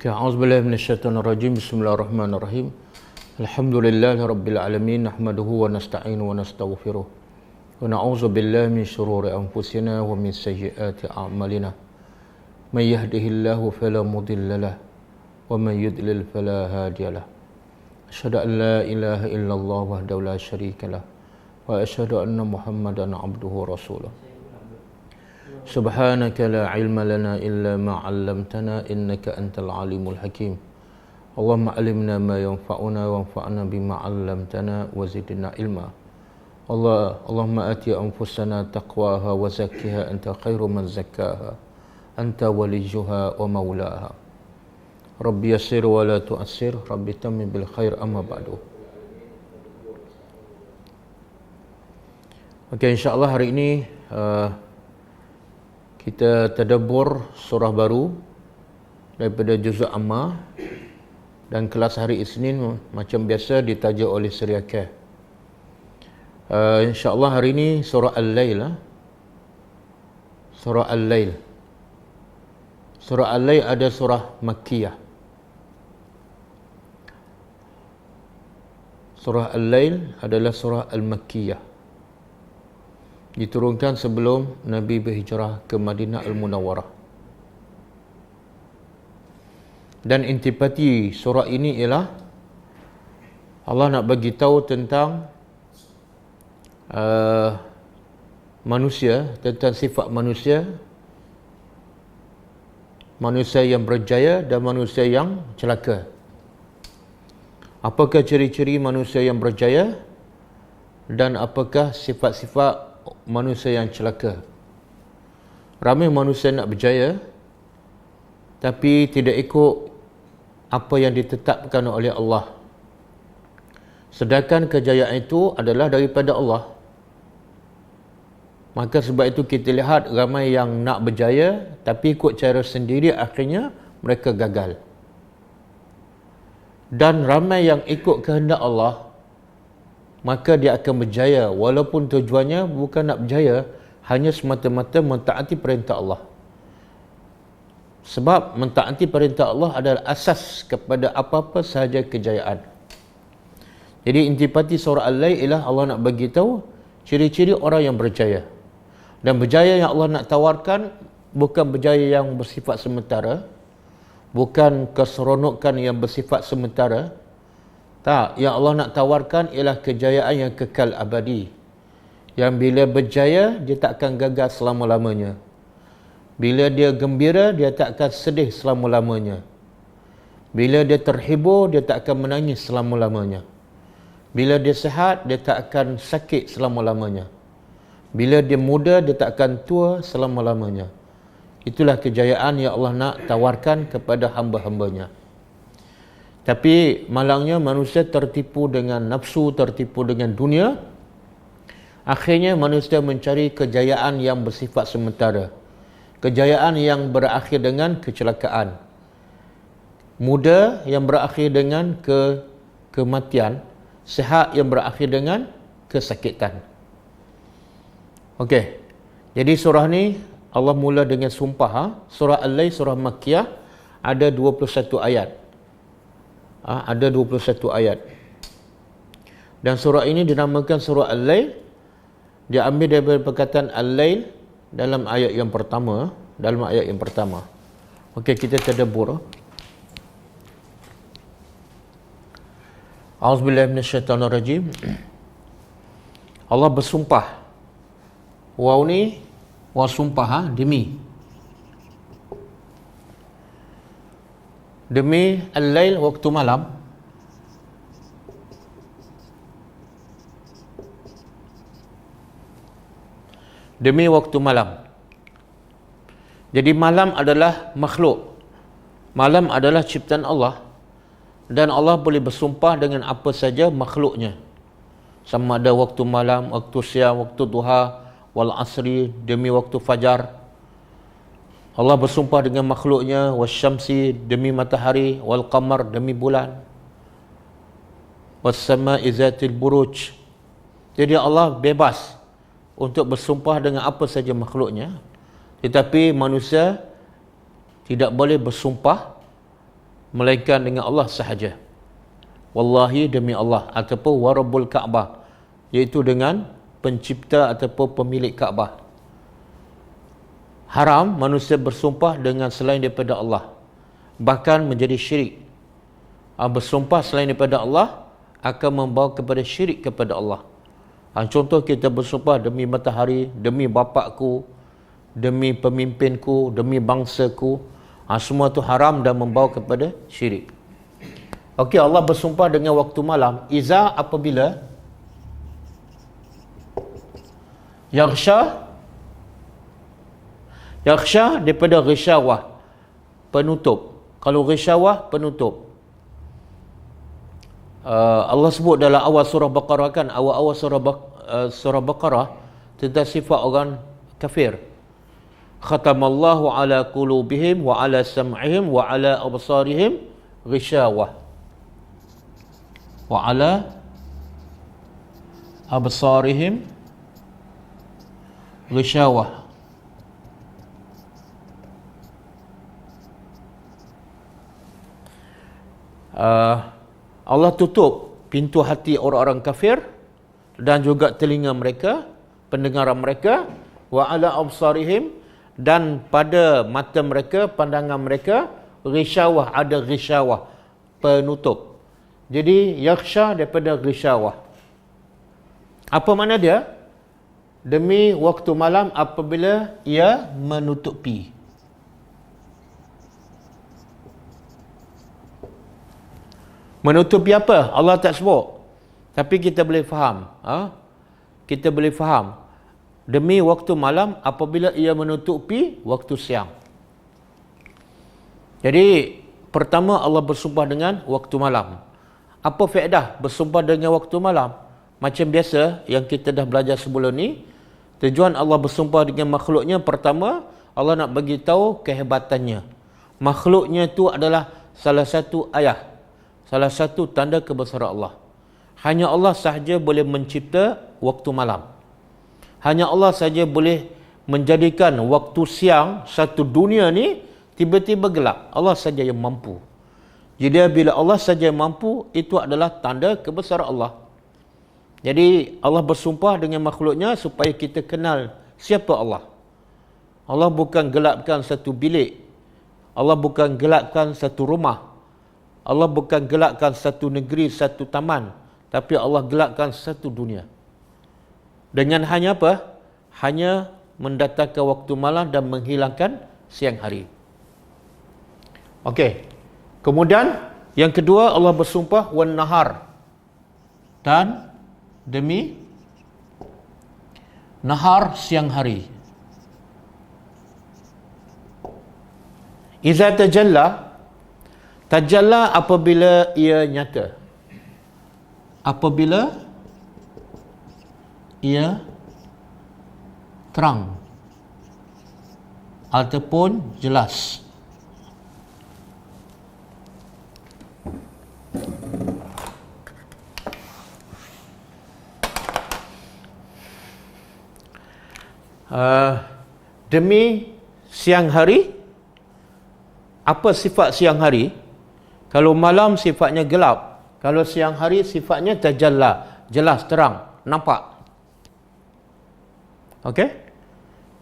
A'udzubillahi minasyaitonirrajim. Bismillahirrahmanirrahim. Alhamdulillahirabbil alamin, nahmaduhu wa nasta'inu wa nastaghfiruh. Wa na'udzu billahi min shururi anfusina wa min sayyiati a'malina. May yahdihillahu fala mudilla lahu wa man yudlil fala hadiya lahu. Asyhadu an la ilaha illallah wahdahu la syarika lahu wa asyhadu anna Muhammadan abduhu wa rasuluh. Subhanaka la ilma lana illa ma 'allamtana innaka antal alimul hakim. Allahumma alimna ma yanfa'una wanfa'na bima 'allamtana wa zidna ilma. Allahumma ati anfusana taqwaha wa zakkiha anta khairu man zakkaha anta waliyuha wa maulaha. Rabbi yassir wa la tu'assir, Rabbi tammim bil khair, amma ba'du. Okey, insya-Allah hari ini kita tadabbur surah baru daripada juzuk Amma, dan kelas hari Isnin macam biasa ditaja oleh Syariah. Insya-Allah hari ini surah Al-Lail. Surah Al-Lail. Surah Al-Lail ada surah Makkiyah. Surah Al-Lail adalah surah Al-Makkiyah. Diturunkan sebelum Nabi berhijrah ke Madinah Al-Munawwarah. Dan intipati surah ini ialah Allah nak bagi tahu tentang manusia, tentang sifat manusia, manusia yang berjaya dan manusia yang celaka. Apakah ciri-ciri manusia yang berjaya dan apakah sifat-sifat manusia yang celaka? Ramai manusia nak berjaya tapi tidak ikut apa yang ditetapkan oleh Allah, sedangkan kejayaan itu adalah daripada Allah. Maka sebab itu kita lihat ramai yang nak berjaya tapi ikut cara sendiri, akhirnya mereka gagal. Dan ramai yang ikut kehendak Allah, maka dia akan berjaya walaupun tujuannya bukan nak berjaya, hanya semata-mata mentaati perintah Allah. Sebab mentaati perintah Allah adalah asas kepada apa-apa sahaja kejayaan. Jadi intipati surah Al-Lail ialah Allah nak bagi tahu ciri-ciri orang yang berjaya. Dan berjaya yang Allah nak tawarkan bukan berjaya yang bersifat sementara, bukan keseronokan yang bersifat sementara. Tak, yang Allah nak tawarkan ialah kejayaan yang kekal abadi. Yang bila berjaya, dia tak akan gagal selama-lamanya. Bila dia gembira, dia tak akan sedih selama-lamanya. Bila dia terhibur, dia tak akan menangis selama-lamanya. Bila dia sihat, dia tak akan sakit selama-lamanya. Bila dia muda, dia tak akan tua selama-lamanya. Itulah kejayaan yang Allah nak tawarkan kepada hamba-hambanya. Tapi malangnya manusia tertipu dengan nafsu, tertipu dengan dunia. Akhirnya manusia mencari kejayaan yang bersifat sementara. Kejayaan yang berakhir dengan kecelakaan. Muda yang berakhir dengan kematian. Sihat yang berakhir dengan kesakitan. Okey. Jadi surah ni Allah mula dengan sumpah. Surah Al-Lail, surah Makkiyah, ada 21 ayat. Ada 21 ayat. Dan surah ini dinamakan surah Al-Lail. Dia ambil daripada perkataan Al-Lail dalam ayat yang pertama. Okey, kita tadabbur. A'udzubillahi minasyaitonirrajim. Allah bersumpah. Waw ni waw sumpah, demi. Demi Al-Lail, waktu malam. Demi waktu malam. Jadi malam adalah makhluk. Malam adalah ciptaan Allah. Dan Allah boleh bersumpah dengan apa saja makhluknya. Sama ada waktu malam, waktu siang, waktu duha, wal asri, demi waktu fajar. Allah bersumpah dengan makhluknya, wasyamsi, demi matahari, wal qamar, demi bulan, was sama'i zatil buruj. Jadi Allah bebas untuk bersumpah dengan apa saja makhluknya. Tetapi manusia tidak boleh bersumpah melainkan dengan Allah sahaja. Wallahi, demi Allah, ataupun warabbul Ka'bah, iaitu dengan pencipta ataupun pemilik Kaabah. Haram manusia bersumpah dengan selain daripada Allah, bahkan menjadi syirik. Bersumpah selain daripada Allah akan membawa kepada syirik kepada Allah. Contoh, kita bersumpah demi matahari, demi bapakku, demi pemimpinku, demi bangsaku. Semua itu haram dan membawa kepada syirik. Okey, Allah bersumpah dengan waktu malam. Iza, apabila yaghsha daripada ghisyawah, penutup. Kalau ghisyawah, penutup. Allah sebut dalam awal surah Baqarah kan, awal-awal surah Baqarah tentang sifat orang kafir. Khatamallahu ala qulubihim wa ala sam'ihim wa ala absarihim ghisyawah wa ala absarihim ghisyawah. Allah tutup pintu hati orang-orang kafir dan juga telinga mereka, pendengaran mereka, wa ala absarihim, dan pada mata mereka, pandangan mereka, ghisyawah, ada ghisyawah, penutup. Jadi yakhsha daripada ghisyawah. Apa makna dia? Demi waktu malam apabila ia menutupi. Menutupi apa? Allah tak sebut. Tapi kita boleh faham. Kita boleh faham. Demi waktu malam apabila ia menutupi waktu siang. Jadi, pertama Allah bersumpah dengan waktu malam. Apa faedah bersumpah dengan waktu malam? Macam biasa yang kita dah belajar sebelum ni, tujuan Allah bersumpah dengan makhluknya, pertama, Allah nak bagi tahu kehebatannya. Makhluknya itu adalah salah satu ayah, salah satu tanda kebesaran Allah. Hanya Allah sahaja boleh mencipta waktu malam. Hanya Allah sahaja boleh menjadikan waktu siang satu dunia ni tiba-tiba gelap. Allah sahaja yang mampu. Jadi bila Allah sahaja yang mampu, itu adalah tanda kebesaran Allah. Jadi Allah bersumpah dengan makhluknya supaya kita kenal siapa Allah. Allah bukan gelapkan satu bilik. Allah bukan gelapkan satu rumah. Allah bukan gelapkan satu negeri, satu taman. Tapi Allah gelapkan satu dunia. Dengan hanya apa? Hanya mendatangkan waktu malam dan menghilangkan siang hari. Okey. Kemudian yang kedua, Allah bersumpah wan nahar, dan demi nahar, siang hari. Iza tajalla, tajalla apabila ia nyata. Apabila ia terang ataupun jelas. Demi siang hari. Apa sifat siang hari? Kalau malam sifatnya gelap, kalau siang hari sifatnya tajalla, jelas, terang, nampak. Okey?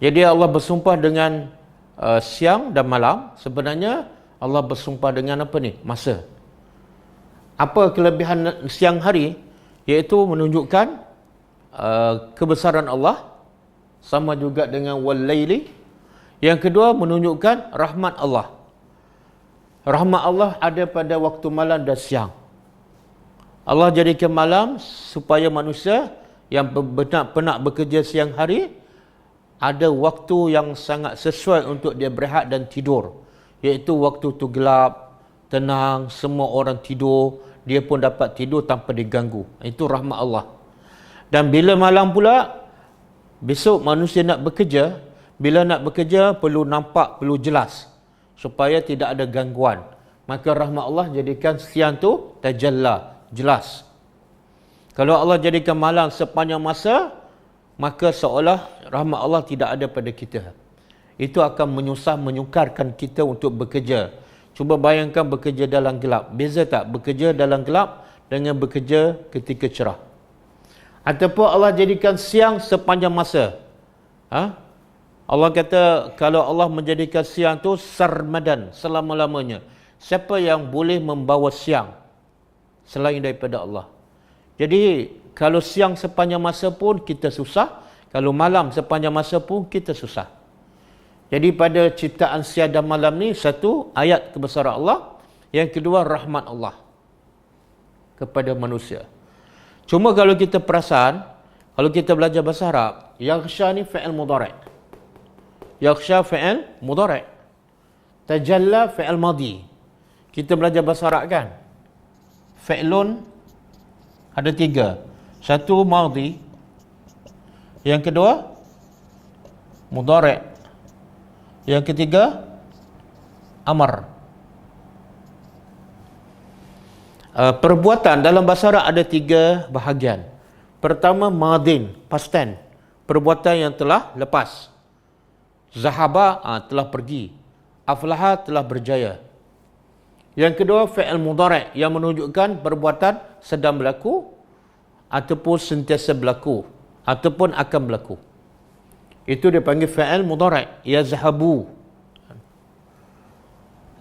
Jadi Allah bersumpah dengan siang dan malam. Sebenarnya Allah bersumpah dengan apa ni? Masa. Apa kelebihan siang hari? Iaitu menunjukkan kebesaran Allah, sama juga dengan wal-laili. Yang kedua, menunjukkan rahmat Allah. Rahmat Allah ada pada waktu malam dan siang. Allah jadikan malam supaya manusia yang penat bekerja siang hari ada waktu yang sangat sesuai untuk dia berehat dan tidur. Iaitu waktu tu gelap, tenang, semua orang tidur, dia pun dapat tidur tanpa diganggu. Itu rahmat Allah. Dan bila malam pula, besok manusia nak bekerja, bila nak bekerja perlu nampak, perlu jelas, supaya tidak ada gangguan. Maka rahmat Allah jadikan siang tu tajalla, jelas. Kalau Allah jadikan malam sepanjang masa, maka seolah rahmat Allah tidak ada pada kita. Itu akan menyukarkan kita untuk bekerja. Cuba bayangkan bekerja dalam gelap. Beza tak bekerja dalam gelap dengan bekerja ketika cerah? Ataupun Allah jadikan siang sepanjang masa. Allah kata kalau Allah menjadikan siang tu sarmadan, selama-lamanya. Siapa yang boleh membawa siang selain daripada Allah? Jadi kalau siang sepanjang masa pun kita susah, kalau malam sepanjang masa pun kita susah. Jadi pada ciptaan siang dan malam ni, satu, ayat kebesaran Allah. Yang kedua, rahmat Allah kepada manusia. Cuma kalau kita perasan, kalau kita belajar bahasa Arab, yaghsha ni fi'il mudhari'. Yaghsha fi'il mudhari'. Tajalla fi'il madhi. Kita belajar bahasa Arab kan? Fi'lun ada 3. Satu madhi. Yang kedua mudhari'. Yang ketiga amar. Perbuatan dalam bahasa Arab ada 3 bahagian. Pertama madin, past tense, perbuatan yang telah lepas. Zahaba telah pergi. Aflaha telah berjaya. Yang kedua fi'il mudhari' yang menunjukkan perbuatan sedang berlaku ataupun sentiasa berlaku ataupun akan berlaku. Itu dipanggil fi'il mudhari'. Yazhabu.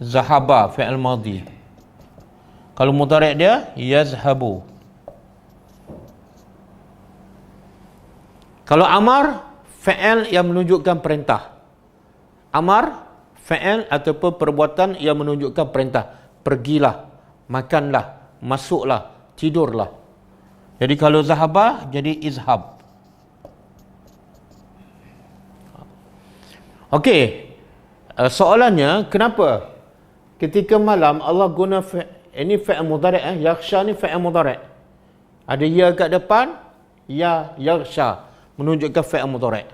Zahaba fi'il madhi. Kalau mudhari' dia yazhabu. Kalau amar, fi'il yang menunjukkan perintah. Amar, fi'il ataupun perbuatan yang menunjukkan perintah. Pergilah, makanlah, masuklah, tidurlah. Jadi kalau zahaba jadi izhab. Okey, soalannya kenapa ketika malam Allah guna ini fi'il mudhari', yaghsha ni fi'il mudhari'. Ada ya kat depan, ya yaghsha menunjukkan fi'il mudhari'.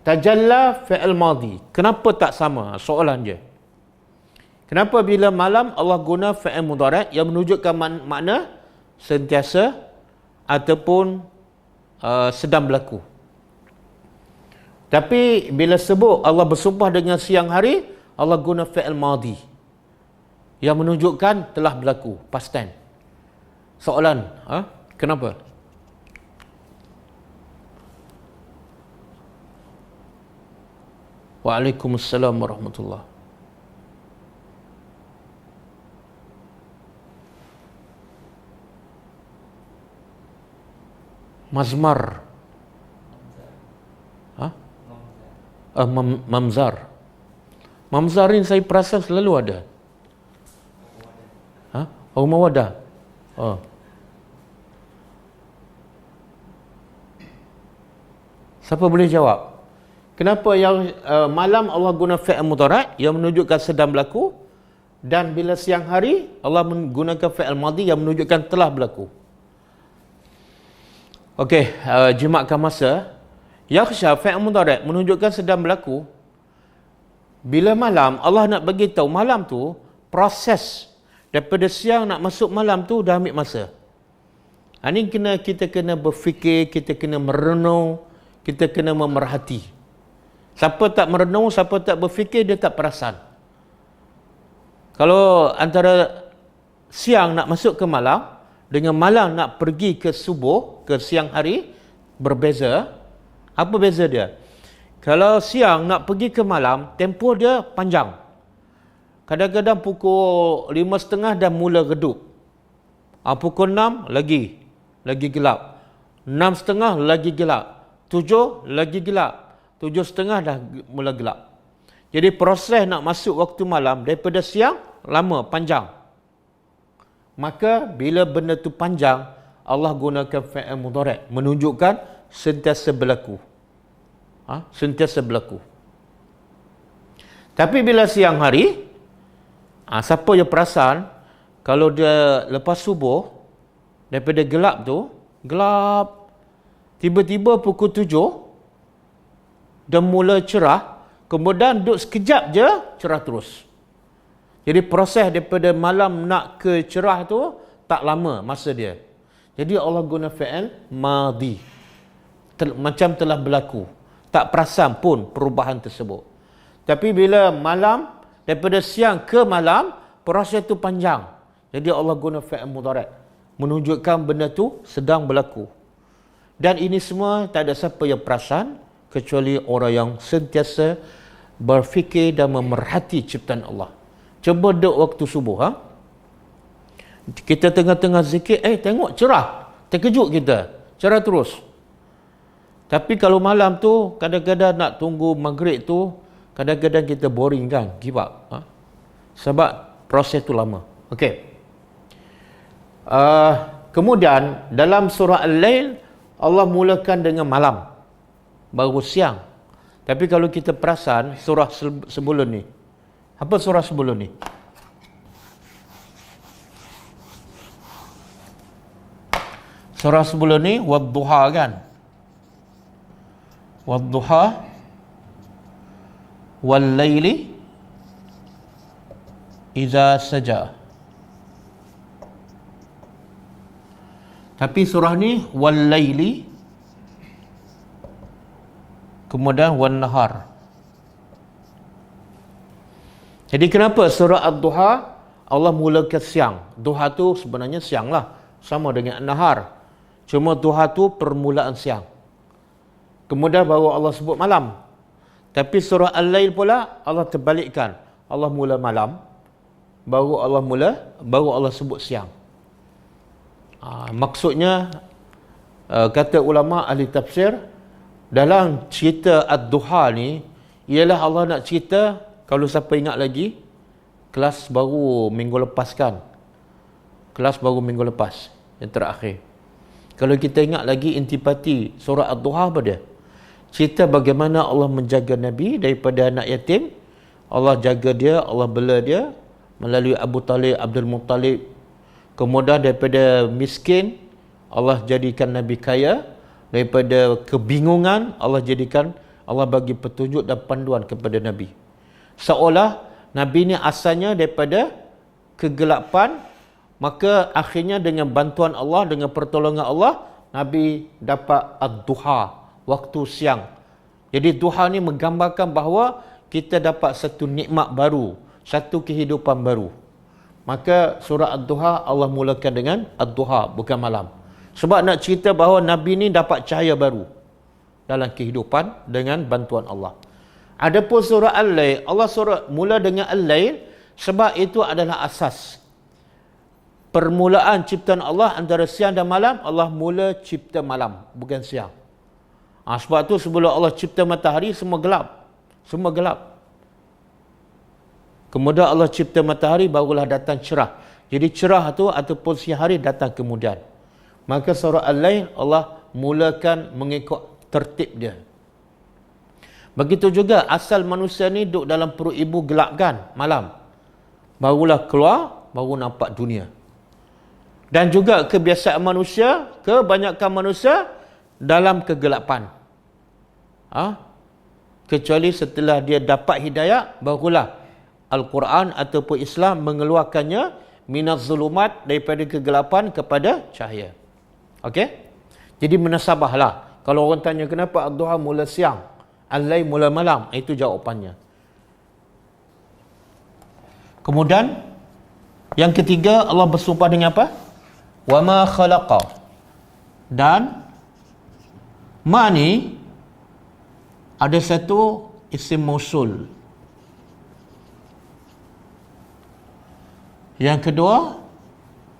Tajalla fi'il madhi. Kenapa tak sama? Soalan je. Kenapa bila malam Allah guna fi'il mudhari' yang menunjukkan makna sentiasa ataupun sedang berlaku? Tapi bila sebut Allah bersumpah dengan siang hari, Allah guna fi'il madhi yang menunjukkan telah berlaku, past tense. Soalan, kenapa? Waalaikumsalam warahmatullahi. Mazmar. Mamzar. Mamzar ni saya perasan selalu ada. Mawadah. Siapa boleh jawab? Kenapa yang malam Allah guna fi'il mudhari' yang menunjukkan sedang berlaku, dan bila siang hari Allah menggunakan fi'il madhi yang menunjukkan telah berlaku? Okey, jimatkan masa. Yaghsha fi'il mudhari' menunjukkan sedang berlaku. Bila malam Allah nak bagi tahu malam tu, proses daripada siang nak masuk malam tu dah ambil masa. Ini kita kena berfikir, kita kena merenung, kita kena memerhati. Siapa tak merenung, siapa tak berfikir, dia tak perasan. Kalau antara siang nak masuk ke malam dengan malam nak pergi ke subuh, ke siang hari, berbeza. Apa beza dia? Kalau siang nak pergi ke malam, tempoh dia panjang. Kadang-kadang pukul 5.30 dah mula redup. Pukul 6 lagi gelap. 6.30 lagi gelap. 7 lagi gelap. 7.30 dah mula gelap. Jadi proses nak masuk waktu malam daripada siang lama, panjang. Maka bila benda tu panjang, Allah gunakan fi'il mudhari' menunjukkan sentiasa berlaku. Sentiasa berlaku. Tapi bila siang hari, siapa yang perasan kalau dia lepas subuh daripada gelap tu, gelap, tiba-tiba pukul 7 dah mula cerah, kemudian duduk sekejap je cerah terus. Jadi proses daripada malam nak ke cerah tu tak lama masa dia. Jadi Allah guna fi'il madhi, macam telah berlaku, tak perasan pun perubahan tersebut. Tapi bila malam daripada siang ke malam, proses itu panjang. Jadi Allah guna fi'il mudhari' menunjukkan benda tu sedang berlaku. Dan ini semua tak ada siapa yang perasan kecuali orang yang sentiasa berfikir dan memerhati ciptaan Allah. Cuba duduk waktu subuh, kita tengah-tengah zikir, tengok cerah, terkejut kita, cerah terus. Tapi kalau malam tu, kadang-kadang nak tunggu maghrib tu, kadang-kadang kita boring kan, give up. Sebab proses tu lama. Okey. Kemudian dalam surah Al-Lail, Allah mulakan dengan malam, baru siang. Tapi kalau kita perasan surah sebelum ni, apa surah sebelum ni? Surah sebelum ni Wadduha kan? Wadduha wal-laili idza saja. Tapi surah ni wal-laili, kemudian wan-nahar. Jadi kenapa surah Ad-Duha Allah mulakan siang? Duha tu sebenarnya siang lah, sama dengan nahar. Cuma duha tu permulaan siang. Kemudian baru Allah sebut malam. Tapi surah Al-Lail pula Allah terbalikkan. Allah mula malam, baru Allah sebut siang. Maksudnya, kata ulama ahli tafsir, dalam cerita Ad-Duha ni, ialah Allah nak cerita, kalau siapa ingat lagi, kelas baru minggu lepas kan? Kelas baru minggu lepas, yang terakhir. Kalau kita ingat lagi intipati surah Ad-Duha apa dia? Cerita bagaimana Allah menjaga Nabi daripada anak yatim. Allah jaga dia, Allah bela dia melalui Abu Talib, Abdul Muttalib. Kemudian daripada miskin, Allah jadikan Nabi kaya. Daripada kebingungan, Allah bagi petunjuk dan panduan kepada Nabi. Seolah Nabi ni asalnya daripada kegelapan, maka akhirnya dengan bantuan Allah, dengan pertolongan Allah, Nabi dapat Ad-Duha, waktu siang. Jadi duha ni menggambarkan bahawa kita dapat satu nikmat baru, satu kehidupan baru. Maka surah Ad-Duha Allah mulakan dengan Ad-Duha, bukan malam. Sebab nak cerita bahawa Nabi ni dapat cahaya baru dalam kehidupan dengan bantuan Allah. Adapun surah Al-Lail, Allah mula dengan Al-Lail sebab itu adalah asas. Permulaan ciptaan Allah antara siang dan malam, Allah mula cipta malam, bukan siang. Sebab tu sebelum Allah cipta matahari, semua gelap. Semua gelap. Kemudian Allah cipta matahari, barulah datang cerah. Jadi cerah tu ataupun siang hari datang kemudian. Maka surah Al-Lail Allah mulakan mengikut tertib dia. Begitu juga asal manusia ni duduk dalam perut ibu gelap kan, malam. Barulah keluar, baru nampak dunia. Dan juga kebiasaan manusia, kebanyakan manusia dalam kegelapan. Kecuali setelah dia dapat hidayah, barulah Al-Quran ataupun Islam mengeluarkannya minaz zulumat, daripada kegelapan kepada cahaya. Okey? Jadi menasabahlah. Kalau orang tanya kenapa Ad-Duha mula siang, Al-Lail mula malam, itu jawapannya. Kemudian yang ketiga, Allah bersumpah dengan apa? Wa ma khalaqa. Dan ma ni ada satu isim mausul. Yang kedua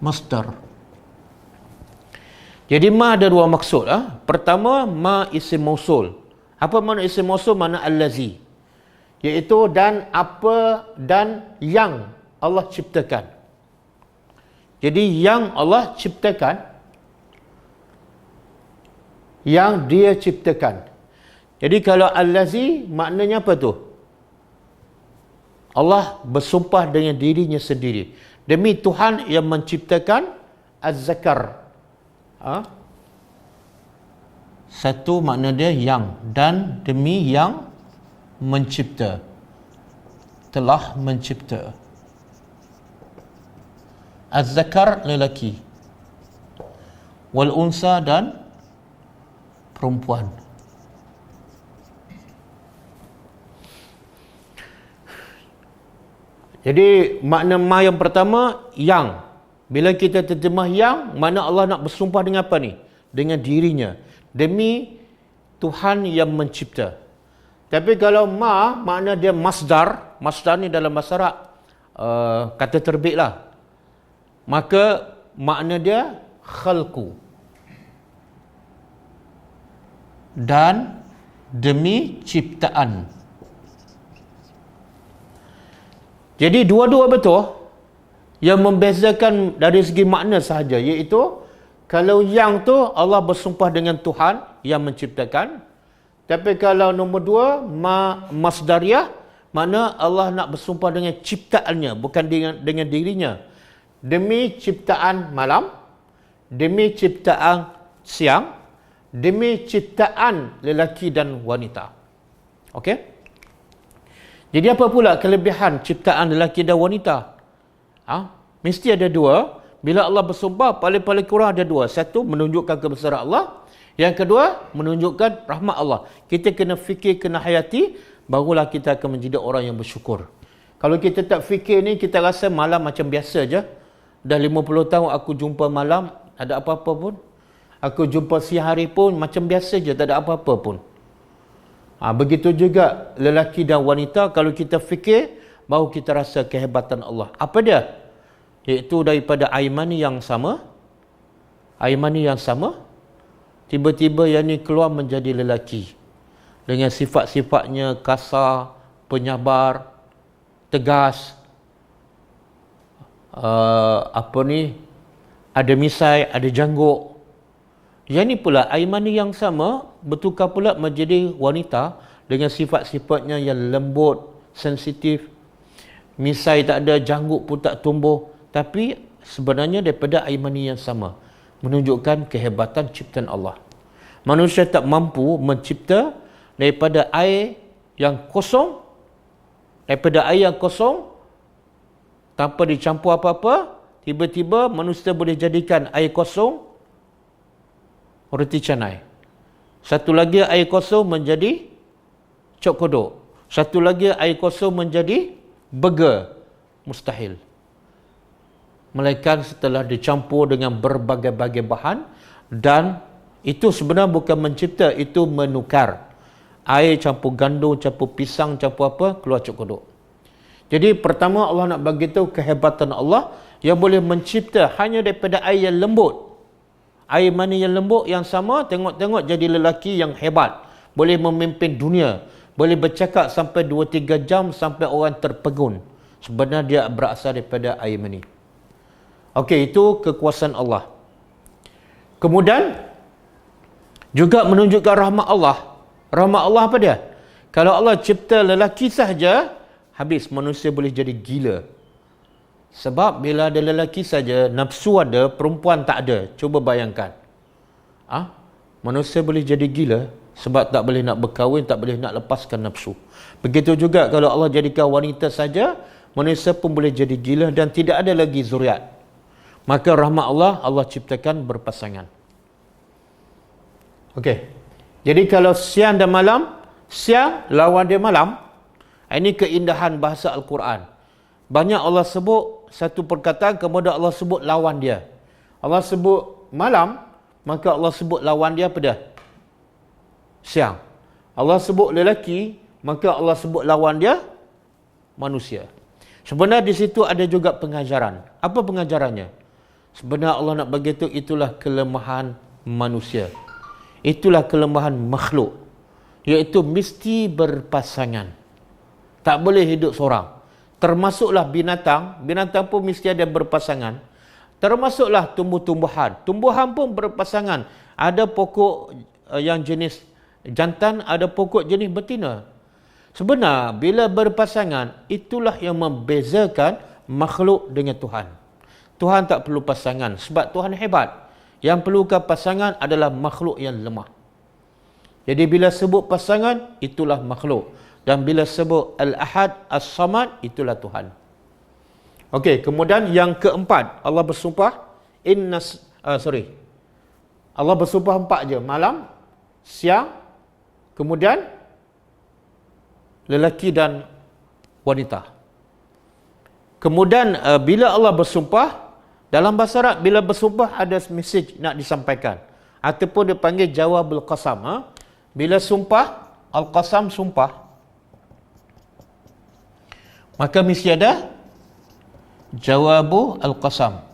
masdar. Jadi ma ada dua maksud. Pertama, ma isim mausul. Apa makna isim mausul? Makna allazi, iaitu dan apa dan yang Allah ciptakan. Jadi yang Allah ciptakan, yang dia ciptakan. Jadi kalau allazi maknanya apa tu? Allah bersumpah dengan dirinya sendiri. Demi Tuhan yang menciptakan az-zakar. Satu makna dia yang, dan demi yang mencipta, telah mencipta. Az-zakar lelaki, wal unsa dan perempuan. Jadi makna ma yang pertama yang. Bila kita terjemah yang, makna Allah nak bersumpah dengan apa ni? Dengan dirinya. Demi Tuhan yang mencipta. Tapi kalau ma, makna dia masdar. Masdar ni dalam bahasa Arab kata terbit lah. Maka makna dia khalqu. Dan demi ciptaan. Jadi dua-dua betul. Yang membezakan dari segi makna sahaja, iaitu kalau yang tu Allah bersumpah dengan Tuhan yang menciptakan. Tapi kalau nombor dua, masdariyah, makna Allah nak bersumpah dengan ciptaannya, bukan dengan dirinya. Demi ciptaan malam, demi ciptaan siang, demi ciptaan lelaki dan wanita. Okey? Jadi apa pula kelebihan ciptaan lelaki dan wanita? Mesti ada dua. Bila Allah bersumpah, paling-paling kurang ada dua. Satu, menunjukkan kebesaran Allah. Yang kedua, menunjukkan rahmat Allah. Kita kena fikir, kena hayati, barulah kita akan menjadi orang yang bersyukur. Kalau kita tak fikir ni, kita rasa malam macam biasa je. Dah 50 tahun aku jumpa malam, ada apa-apa pun. Aku jumpa siang hari pun, macam biasa je, tak ada apa-apa pun. Begitu juga lelaki dan wanita, kalau kita fikir, baru kita rasa kehebatan Allah. Apa dia? Iaitu daripada air mani yang sama. Air mani yang sama. Tiba-tiba yang ni keluar menjadi lelaki. Dengan sifat-sifatnya kasar, penyabar, tegas. Ada misai, ada janggut. Yang ni pula air mani yang sama bertukar pula menjadi wanita dengan sifat-sifatnya yang lembut, sensitif. Misai tak ada, janggut pun tak tumbuh, tapi sebenarnya daripada air mani yang sama, menunjukkan kehebatan ciptaan Allah. Manusia tak mampu mencipta daripada air yang kosong, tanpa dicampur apa-apa. Tiba-tiba manusia boleh jadikan air kosong roti canai. Satu lagi air kosong menjadi cok kodok. Satu lagi air kosong menjadi burger. Mustahil. Melainkan setelah dicampur dengan berbagai-bagai bahan, dan itu sebenarnya bukan mencipta, itu menukar. Air campur gandum, campur pisang, campur apa, keluar cok kodok. Jadi pertama Allah nak bagi tahu kehebatan Allah yang boleh mencipta hanya daripada air yang lembut. Air mani yang lembut yang sama, tengok-tengok jadi lelaki yang hebat. Boleh memimpin dunia. Boleh bercakap sampai 2-3 jam sampai orang terpegun. Sebenarnya dia berasal daripada air mani. Okey, itu kekuasaan Allah. Kemudian juga menunjukkan rahmat Allah. Rahmat Allah apa dia? Kalau Allah cipta lelaki sahaja, habis manusia boleh jadi gila. Sebab bila ada lelaki saja, nafsu ada, perempuan tak ada. Cuba bayangkan. Manusia boleh jadi gila sebab tak boleh nak berkahwin, tak boleh nak lepaskan nafsu. Begitu juga kalau Allah jadikan wanita saja, manusia pun boleh jadi gila dan tidak ada lagi zuriat. Maka rahmat Allah, Allah ciptakan berpasangan. Okey. Jadi kalau siang dan malam, siang lawan dia malam. Ini keindahan bahasa Al-Quran. Banyak Allah sebut satu perkataan, kemudian Allah sebut lawan dia. Allah sebut malam, maka Allah sebut lawan dia apa dia? Siang. Allah sebut lelaki, maka Allah sebut lawan dia manusia. Sebenarnya di situ ada juga pengajaran. Apa pengajarannya? Sebenarnya Allah nak bagi itu, itulah kelemahan manusia. Itulah kelemahan makhluk. Iaitu mesti berpasangan. Tak boleh hidup seorang. Termasuklah binatang. Binatang pun mesti ada berpasangan. Termasuklah tumbuh-tumbuhan. Tumbuhan pun berpasangan. Ada pokok yang jenis jantan, ada pokok jenis betina. Sebenarnya bila berpasangan, itulah yang membezakan makhluk dengan Tuhan. Tuhan tak perlu pasangan sebab Tuhan hebat. Yang perlukan pasangan adalah makhluk yang lemah. Jadi bila sebut pasangan, itulah makhluk. Dan bila sebut Al-Ahad, As-Samad, itulah Tuhan. Okey, kemudian yang keempat, Allah bersumpah Allah bersumpah 4 je, malam, siang, kemudian lelaki dan wanita. Kemudian bila Allah bersumpah, dalam bahasa Arab bila bersumpah ada message nak disampaikan, ataupun dia panggil jawabul qasam. Bila sumpah, al-qasam sumpah, maka mesti ada jawabu al-qasam.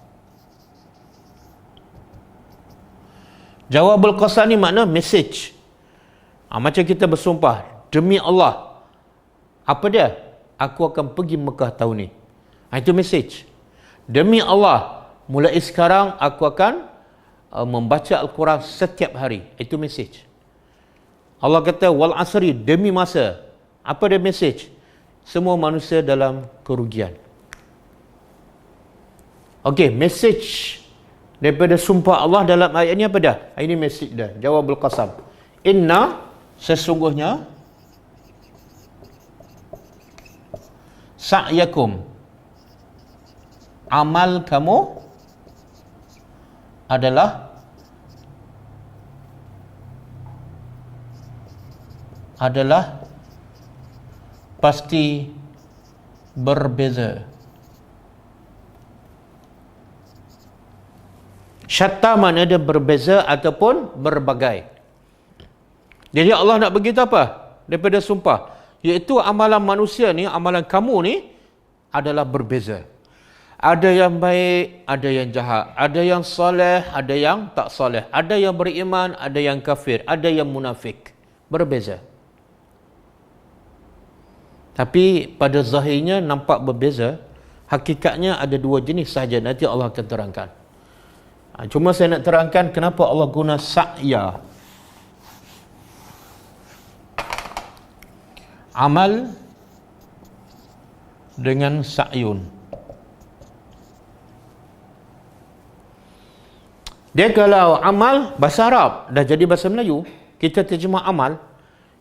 Jawabul qasam ni makna message. Macam kita bersumpah, demi Allah, apa dia? Aku akan pergi Mekah tahun ni. Itu message. Demi Allah, mulai sekarang aku akan membaca Al-Quran setiap hari. Itu message. Allah kata wal asri, demi masa. Apa dia message? Semua manusia dalam kerugian. Okey, message daripada sumpah Allah dalam ayat ini apa dah? Ini message dah. Jawabul qasam. Inna, sesungguhnya, sa'yakum, amal kamu adalah pasti berbeza. Syatta mana dia berbeza ataupun berbagai. Jadi Allah nak beritahu apa daripada sumpah? Iaitu amalan manusia ni, amalan kamu ni adalah berbeza. Ada yang baik, ada yang jahat. Ada yang soleh, ada yang tak soleh. Ada yang beriman, ada yang kafir. Ada yang munafik. Berbeza. Tapi pada zahirnya nampak berbeza. Hakikatnya ada dua jenis sahaja. Nanti Allah akan terangkan. Cuma saya nak terangkan kenapa Allah guna sa'ya. Amal dengan sa'yun. Dia kalau amal bahasa Arab dah jadi bahasa Melayu, kita terjemah amal.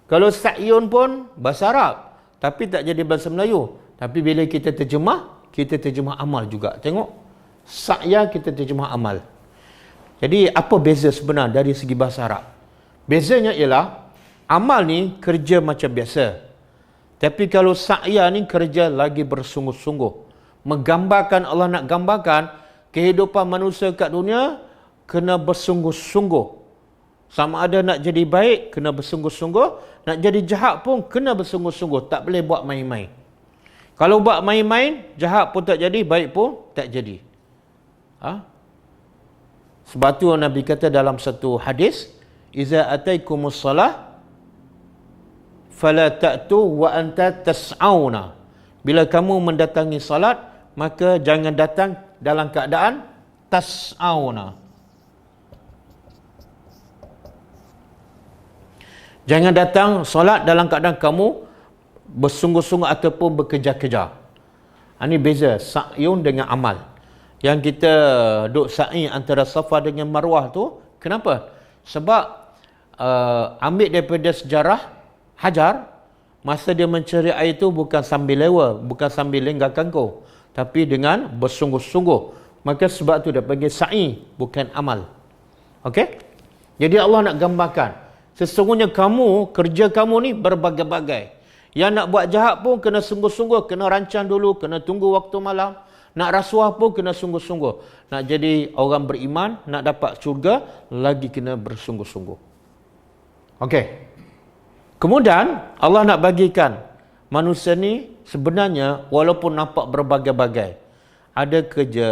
Kalau sa'yun pun bahasa Arab tapi tak jadi bahasa Melayu. Tapi bila kita terjemah amal juga. Tengok, sa'ya kita terjemah amal. Jadi apa beza sebenar dari segi bahasa Arab? Bezanya ialah amal ni kerja macam biasa. Tapi kalau sa'ya ni kerja lagi bersungguh-sungguh. Menggambarkan, Allah nak gambarkan kehidupan manusia kat dunia kena bersungguh-sungguh. Sama ada nak jadi baik, kena bersungguh-sungguh. Nak jadi jahat pun kena bersungguh-sungguh. Tak boleh buat main-main. Kalau buat main-main, jahat pun tak jadi, baik pun tak jadi. Sebab tu Nabi kata dalam satu hadis, "Iza ataikumus salah fala ta'tu wa anta tas'auna." Bila kamu mendatangi salat, maka jangan datang dalam keadaan tas'auna. Jangan datang solat dalam keadaan kamu bersungguh-sungguh ataupun bekerja-kerja. Ini beza sa'yun dengan amal. Yang kita duk sa'i antara Safa dengan Marwah tu, kenapa? Sebab ambil daripada sejarah Hajar, masa dia mencari air itu bukan sambil lewa, bukan sambil lenggak kangkung, tapi dengan bersungguh-sungguh. Maka sebab tu dia panggil sa'i, bukan amal. Okey? Jadi Allah nak gambarkan, sesungguhnya kamu, kerja kamu ni berbagai-bagai. Yang nak buat jahat pun kena sungguh-sungguh, kena rancang dulu, kena tunggu waktu malam. Nak rasuah pun kena sungguh-sungguh. Nak jadi orang beriman, nak dapat syurga, lagi kena bersungguh-sungguh. Okey. Kemudian Allah nak bagikan manusia ni sebenarnya walaupun nampak berbagai-bagai. Ada kerja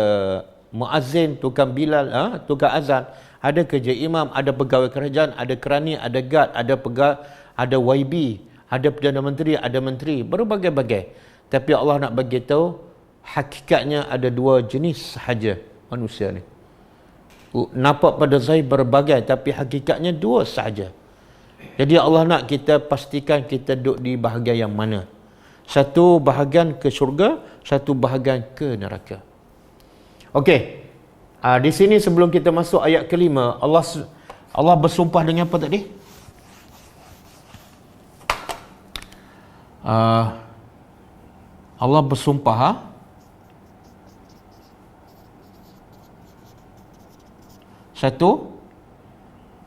muazzin, tukang bilal, tukang azan. Ada kerja imam, ada pegawai kerajaan, ada kerani, ada guard, ada YB, ada Perdana Menteri, ada menteri, berbagai-bagai. Tapi Allah nak bagi tahu hakikatnya ada dua jenis sahaja manusia ni. Nampak pada zahir berbagai tapi hakikatnya dua sahaja. Jadi Allah nak kita pastikan kita duduk di bahagian yang mana. Satu bahagian ke syurga, satu bahagian ke neraka. Okey. Di sini sebelum kita masuk ayat kelima, Allah bersumpah dengan apa tadi? Allah bersumpah satu,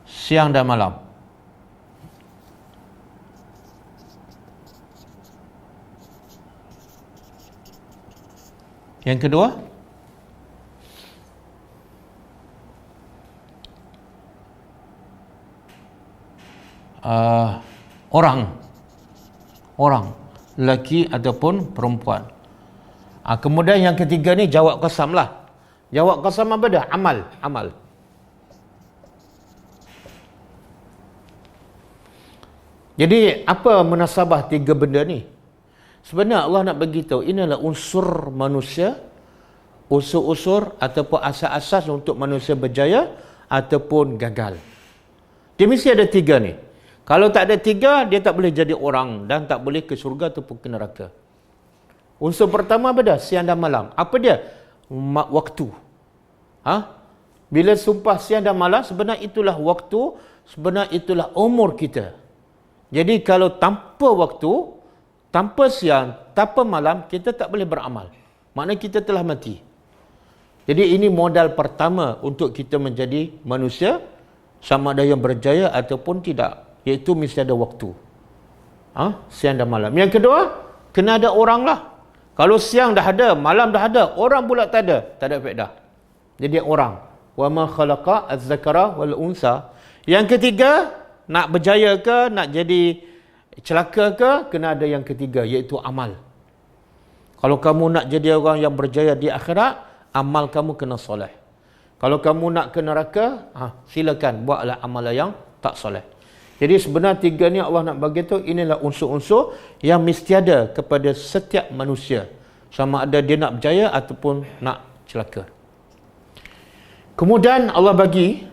siang dan malam. Yang kedua, orang lelaki ataupun perempuan. Kemudian yang ketiga ni jawab qasam lah. Jawab qasam apa dia? Amal. Jadi apa munasabah tiga benda ni? Sebenarnya Allah nak bagi tahu inilah unsur manusia, unsur-unsur ataupun asas-asas untuk manusia berjaya ataupun gagal. Dia mesti ada tiga ni. Kalau tak ada tiga, dia tak boleh jadi orang dan tak boleh ke syurga ataupun ke neraka. Unsur pertama apa dah? Siang dan malam. Apa dia? Waktu. Bila sumpah siang dan malam, sebenarnya itulah waktu, sebenarnya itulah umur kita. Jadi kalau tanpa waktu, tanpa siang, tanpa malam, kita tak boleh beramal. Maknanya kita telah mati. Jadi ini modal pertama untuk kita menjadi manusia, sama ada yang berjaya ataupun tidak. Iaitu mesti ada waktu. Siang dan malam. Yang kedua, kena ada orang lah. Kalau siang dah ada, malam dah ada, orang pula tak ada faedah. Jadi orang. Wa ma khalaqa az-zakara wal unsa. Yang ketiga, nak berjaya ke, nak jadi celaka ke, kena ada yang ketiga, iaitu amal. Kalau kamu nak jadi orang yang berjaya di akhirat, amal kamu kena soleh. Kalau kamu nak ke neraka, silakan buatlah amalan yang tak soleh. Jadi sebenarnya tiga ni Allah nak bagi tahu inilah unsur-unsur yang mesti ada kepada setiap manusia. Sama ada dia nak berjaya ataupun nak celaka. Kemudian Allah bagi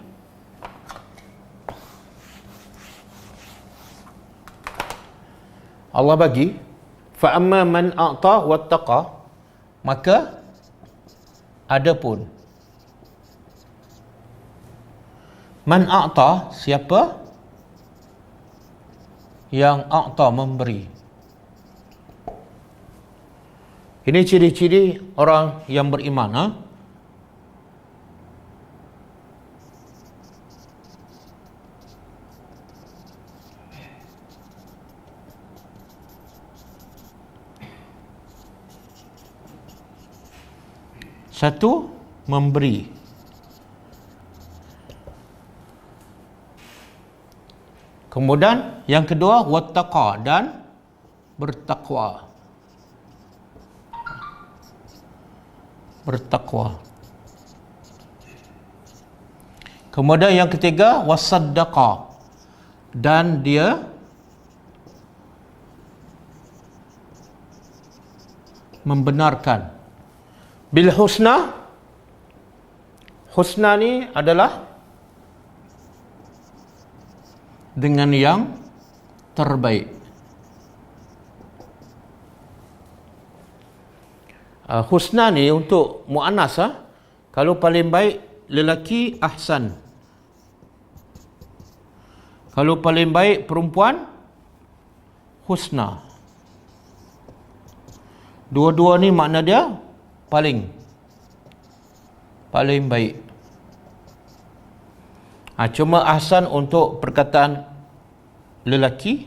fa amma man a'ta wattaqa, maka adapun man a'ta, siapa yang a'ta, memberi. Ini ciri-ciri orang yang beriman. Satu, memberi. Kemudian yang kedua, wattaqa, dan bertakwa. Kemudian yang ketiga, wasaddaqa, dan dia membenarkan. Bil husna, husna ni adalah dengan yang terbaik. Husna ni untuk mu'annas. Kalau paling baik lelaki, ahsan. Kalau paling baik perempuan, husna. Dua-dua ni makna dia paling baik. Cuma ahsan untuk perkataan lelaki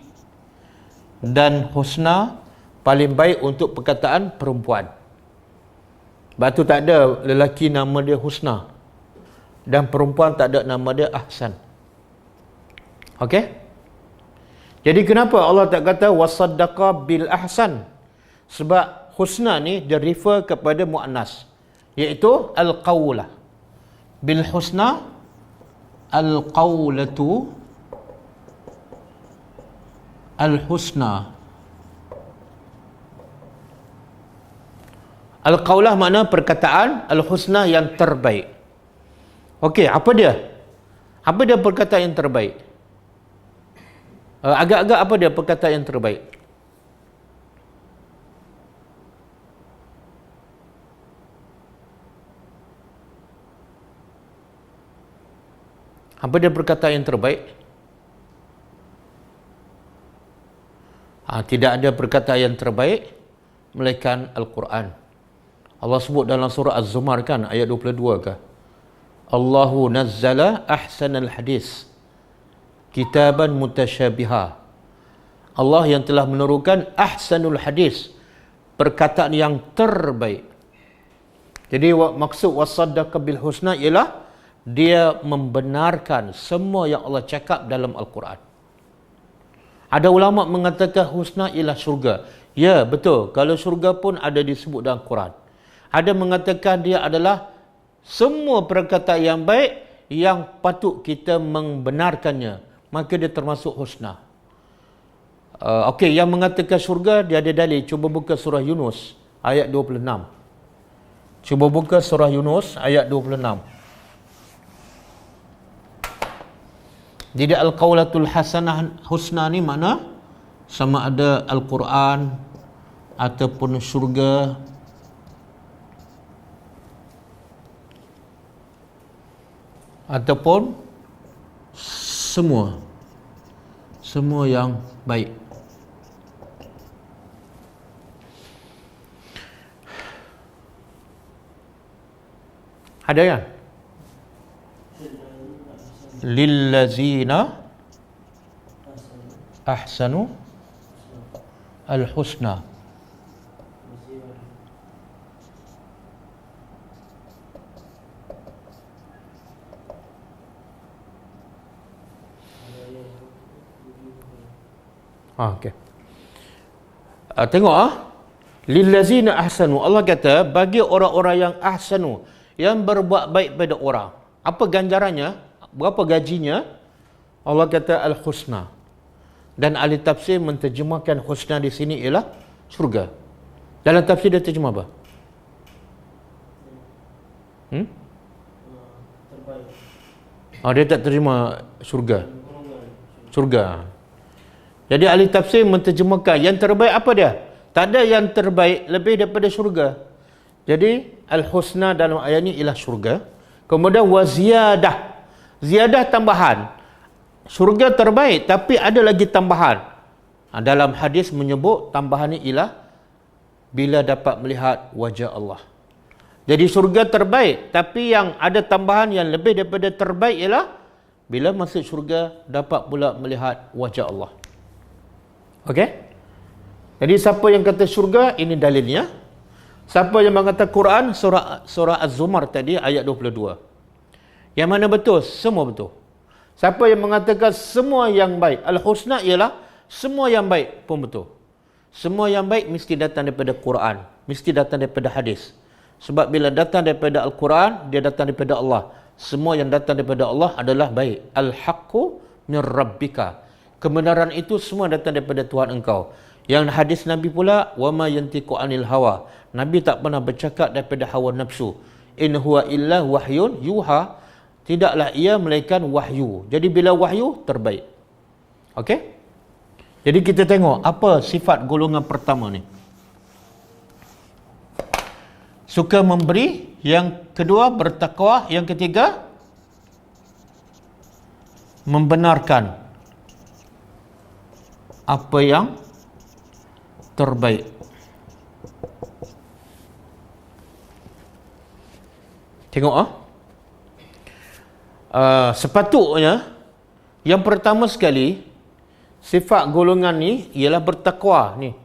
dan husna paling baik untuk perkataan perempuan. Sebab tu tak ada lelaki nama dia husna dan perempuan tak ada nama dia ahsan. Okey? Jadi kenapa Allah tak kata wasaddaqa bil ahsan? Sebab husna ni dia refer kepada muannas, iaitu al-qawlah. Bil husna al-qawlatu al-husna. Al-qawlah makna perkataan, al-husna yang terbaik. Okey, apa dia? Apa dia perkataan yang terbaik? Agak-agak apa dia perkataan yang terbaik? Apa dia perkataan yang terbaik? Tidak ada perkataan yang terbaik melainkan Al-Quran. Allah sebut dalam surah Az-Zumar kan, ayat 22 kan? Allahu nazzala ahsanal hadis kitaban mutasyabiha. Allah yang telah menurunkan ahsanul hadis, perkataan yang terbaik. Jadi maksud wasaddaqa bil husna ialah dia membenarkan semua yang Allah cakap dalam Al-Quran. Ada ulama mengatakan husna ialah syurga. Ya, betul. Kalau syurga pun ada disebut dalam Quran. Ada mengatakan dia adalah semua perkataan yang baik yang patut kita membenarkannya. Maka dia termasuk husna. Okey, yang mengatakan syurga dia ada dalil. Cuba buka surah Yunus ayat 26. Cuba buka surah Yunus ayat 26. Jadi al-qaulatul hasanah husna ni mana? Sama ada Al-Quran ataupun syurga ataupun semua yang baik. Ada yang lillazina ahsanu al-husna. Okey. Tengok lillazina ahsanu. Allah kata bagi orang-orang yang ahsanu, yang berbuat baik pada orang. Apa ganjarannya? Berapa gajinya? Allah kata al-husna. Dan ahli tafsir menterjemahkan husna di sini ialah syurga. Dalam tafsir dia terjemah apa? Dia tak terjemah syurga. Syurga. Jadi ahli tafsir menterjemahkan yang terbaik apa dia? Tak ada yang terbaik lebih daripada syurga. Jadi al-husna dalam ayat ini ialah syurga. Kemudian waziyadah. Ziyadah tambahan. Syurga terbaik tapi ada lagi tambahan. Dalam hadis menyebut tambahan ini ialah bila dapat melihat wajah Allah. Jadi syurga terbaik tapi yang ada tambahan yang lebih daripada terbaik ialah bila masuk syurga dapat pula melihat wajah Allah. Okey? Jadi siapa yang kata syurga, ini dalilnya. Siapa yang mengatakan Quran, surah Az-Zumar tadi ayat 22. Yang mana betul? Semua betul. Siapa yang mengatakan semua yang baik, al-husna ialah semua yang baik pun betul. Semua yang baik mesti datang daripada Quran, mesti datang daripada hadis. Sebab bila datang daripada Al-Quran, dia datang daripada Allah. Semua yang datang daripada Allah adalah baik. Al-haqqu min rabbika. Kebenaran itu semua datang daripada Tuhan engkau. Yang hadis Nabi pula, wa ma yantiqu anil hawa. Nabi tak pernah bercakap daripada hawa nafsu. In huwa illa wahyun yuha. Tidaklah ia melainkan wahyu. Jadi bila wahyu, terbaik. Okey? Jadi kita tengok apa sifat golongan pertama ni. Suka memberi, yang kedua bertakwa, yang ketiga membenarkan apa yang terbaik. Tengok sepatutnya yang pertama sekali sifat golongan ni ialah bertakwa ni.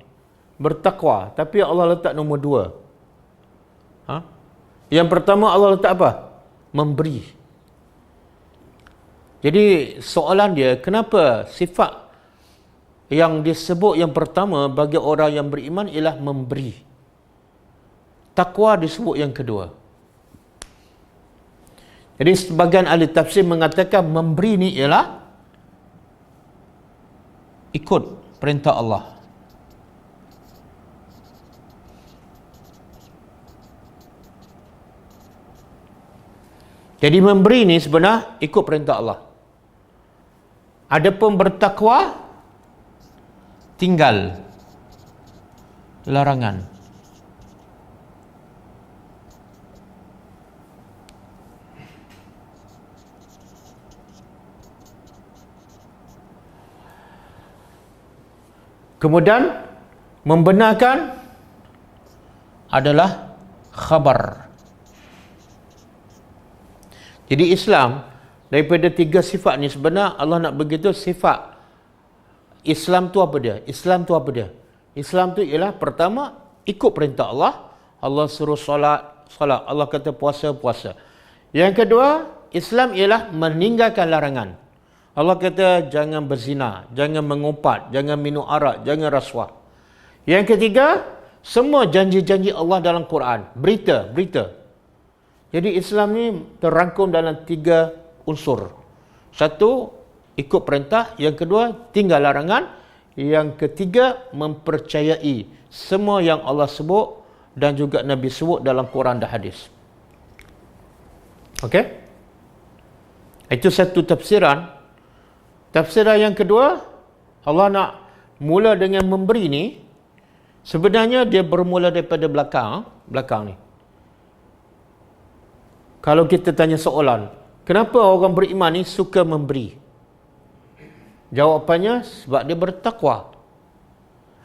Bertakwa, tapi Allah letak nombor 2. Yang pertama Allah letak apa? Memberi. Jadi soalan dia, kenapa sifat yang disebut yang pertama bagi orang yang beriman ialah memberi. Takwa disebut yang kedua. Jadi sebagian ahli tafsir mengatakan memberi ni ialah ikut perintah Allah. Jadi memberi ni sebenarnya ikut perintah Allah. Adapun bertakwa tinggal larangan. Kemudian membenarkan adalah khabar. Jadi Islam daripada 3 sifat ni sebenarnya Allah nak begitu sifat Islam tu apa dia? Islam tu apa dia? Islam tu ialah pertama ikut perintah Allah. Allah suruh solat, solat. Allah kata puasa, puasa. Yang kedua, Islam ialah meninggalkan larangan. Allah kata jangan berzina, jangan mengumpat, jangan minum arak, jangan rasuah. Yang ketiga, semua janji-janji Allah dalam Quran. Berita. Jadi Islam ni terrangkum dalam 3 unsur. Satu, ikut perintah. Yang kedua, tinggal larangan. Yang ketiga, mempercayai semua yang Allah sebut dan juga Nabi sebut dalam Quran dan hadis. Okey? Itu satu tafsiran. Tafsiran yang kedua, Allah nak mula dengan memberi ni, sebenarnya dia bermula daripada belakang ni. Kalau kita tanya soalan, kenapa orang beriman ni suka memberi? Jawapannya sebab dia bertakwa.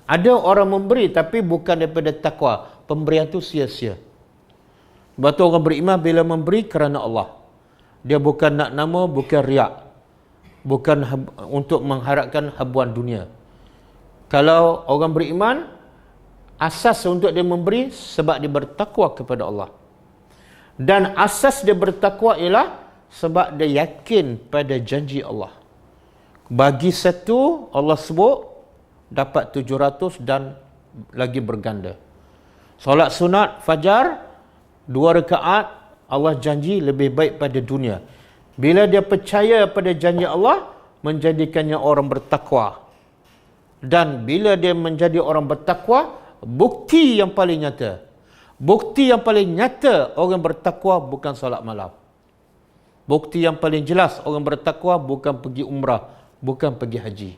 Ada orang memberi tapi bukan daripada takwa. Pemberian tu sia-sia. Sebab tu orang beriman bila memberi kerana Allah. Dia bukan nak nama, bukan riak. Bukan untuk mengharapkan habuan dunia. Kalau orang beriman, asas untuk dia memberi sebab dia bertakwa kepada Allah. Dan asas dia bertakwa ialah sebab dia yakin pada janji Allah. Bagi satu, Allah sebut dapat 700 dan lagi berganda. Solat sunat fajar 2 rakaat, Allah janji lebih baik pada dunia. Bila dia percaya pada janji Allah, menjadikannya orang bertakwa. Dan bila dia menjadi orang bertakwa, bukti yang paling nyata. Bukti yang paling nyata orang bertakwa bukan solat malam. Bukti yang paling jelas orang bertakwa bukan pergi umrah, bukan pergi haji.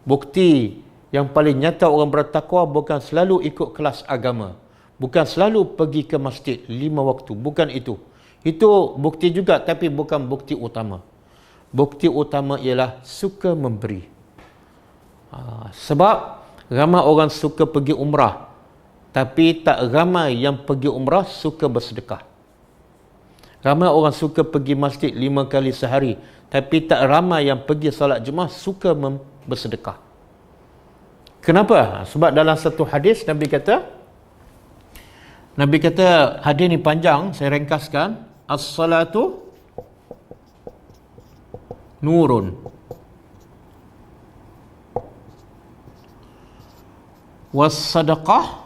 Bukti yang paling nyata orang bertakwa bukan selalu ikut kelas agama. Bukan selalu pergi ke masjid 5 waktu. Bukan itu. Itu bukti juga tapi bukan bukti utama. Bukti utama ialah suka memberi. Sebab ramai orang suka pergi umrah. Tapi tak ramai yang pergi umrah suka bersedekah. Ramai orang suka pergi masjid 5 kali sehari. Tapi tak ramai yang pergi salat Jumaat suka bersedekah. Kenapa? Sebab dalam satu hadis Nabi kata hadis ni panjang, saya ringkaskan. As-salatu nurun was-sadaqah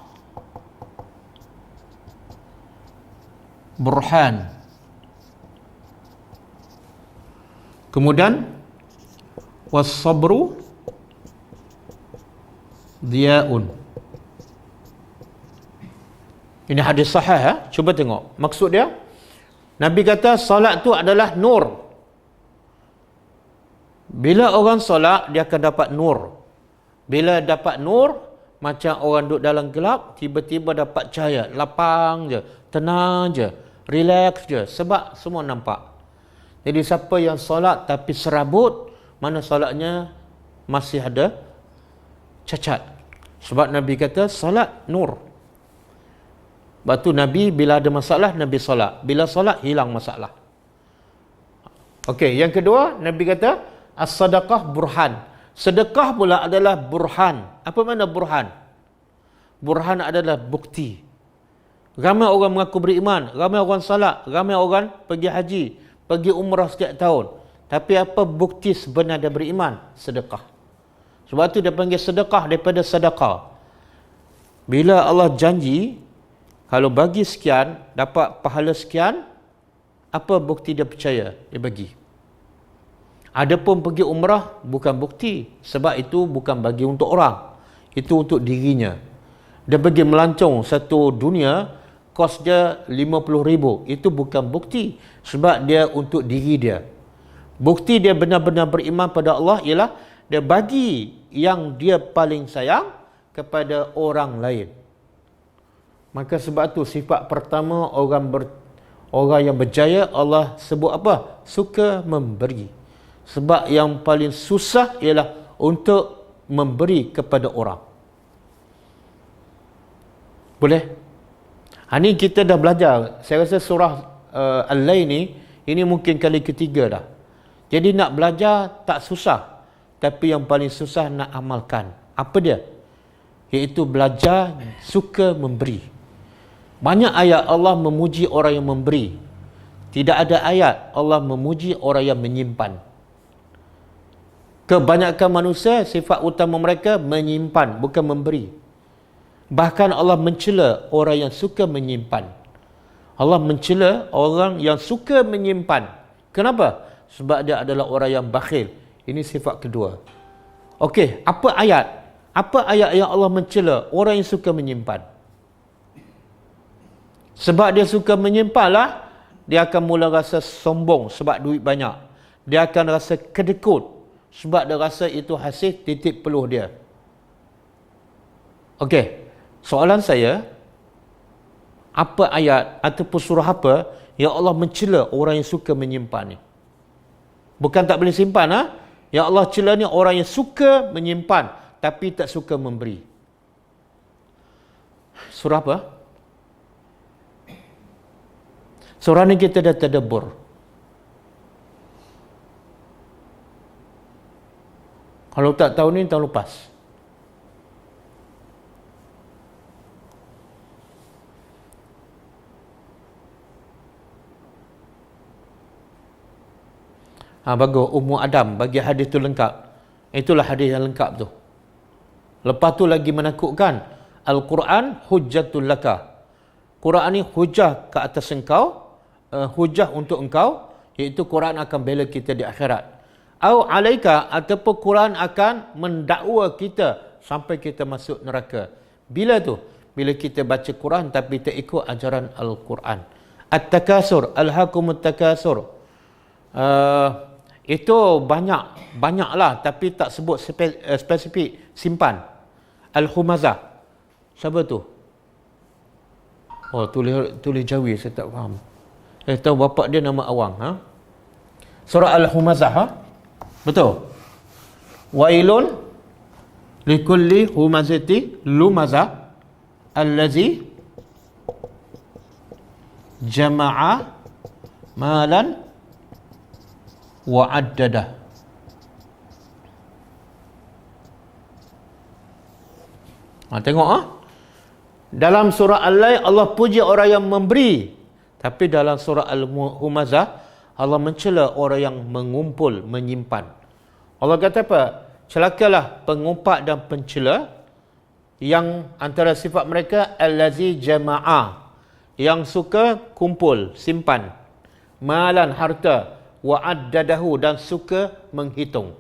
burhan. Kemudian was-sabru diyaun. Ini hadis sahih. Cuba tengok. Maksud dia, Nabi kata solat tu adalah nur. Bila orang solat, dia akan dapat nur. Bila dapat nur, macam orang duduk dalam gelap, tiba-tiba dapat cahaya. Lapang je, tenang je, relax je. Sebab semua nampak. Jadi siapa yang solat tapi serabut, mana solatnya masih ada cacat. Sebab Nabi kata solat nur. Sebab tu Nabi bila ada masalah, Nabi solat. Bila solat, hilang masalah. Okey, yang kedua, Nabi kata as-sadaqah burhan. Sedekah pula adalah burhan. Apa makna burhan? Burhan adalah bukti. Ramai orang mengaku beriman, ramai orang salat, ramai orang pergi haji, pergi umrah setiap tahun. Tapi apa bukti sebenar dia beriman? Sedekah. Sebab tu dia panggil sedekah daripada sedekah. Bila Allah janji, kalau bagi sekian, dapat pahala sekian, apa bukti dia percaya? Dia bagi. Adapun pergi umrah, bukan bukti. Sebab itu bukan bagi untuk orang. Itu untuk dirinya. Dia pergi melancong satu dunia, kos dia 50,000. Itu bukan bukti. Sebab dia untuk diri dia. Bukti dia benar-benar beriman pada Allah ialah dia bagi yang dia paling sayang kepada orang lain. Maka sebab tu sifat pertama orang yang berjaya, Allah sebut apa? Suka memberi. Sebab yang paling susah ialah untuk memberi kepada orang. Boleh? Ini kita dah belajar. Saya rasa surah Al-Lail ini mungkin kali ketiga dah. Jadi nak belajar tak susah. Tapi yang paling susah nak amalkan. Apa dia? Iaitu belajar suka memberi. Banyak ayat Allah memuji orang yang memberi. Tidak ada ayat Allah memuji orang yang menyimpan. Kebanyakan manusia, sifat utama mereka menyimpan, bukan memberi. Bahkan Allah mencela orang yang suka menyimpan. Allah mencela orang yang suka menyimpan. Kenapa? Sebab dia adalah orang yang bakhil. Ini sifat kedua. Okey, apa ayat? Apa ayat yang Allah mencela orang yang suka menyimpan? Sebab dia suka menyimpanlah, dia akan mula rasa sombong sebab duit banyak. Dia akan rasa kedekut sebab dia rasa itu hasil titik peluh dia. Okey, soalan saya, apa ayat ataupun surah apa yang Allah mencela orang yang suka menyimpan ni? Bukan tak boleh simpan, ha? Yang Allah cela ni orang yang suka menyimpan tapi tak suka memberi. Surah apa? Surah ni kita dah tadabbur. Kalau tak tahu ni, tahun lepas. Bagus, Ummu Adam bagi hadis tu lengkap. Itulah hadis yang lengkap tu. Lepas tu lagi menakutkan, Al-Quran hujjatul laka. Quran ni hujah ke atas engkau, hujah untuk engkau, iaitu Quran akan bela kita di akhirat. Au alaika, ataupun Quran akan mendakwa kita sampai kita masuk neraka. Bila tu? Bila kita baca Quran tapi tak ikut ajaran Al-Quran. At-takasur, alhaqumut takasur. Itu banyaklah tapi tak sebut spesifik. Simpan. Al-Humazah. Siapa tu? Oh, tulis Jawi, saya tak faham. Tahu bapak dia nama awang, ha? Surah Al-Humazah, ha? Betul. Wailun likulli humazati lumazah allazi jama'a malan wa addada. Tengok, ha? Dalam surah Al-Lail Allah puji orang yang memberi, tapi dalam surah Al-Humazah Allah mencela orang yang mengumpul, menyimpan. Allah kata apa? Celakalah pengumpat dan pencela yang antara sifat mereka allazi jama'a, yang suka kumpul, simpan, malan, harta, wa addadahu, dan suka menghitung.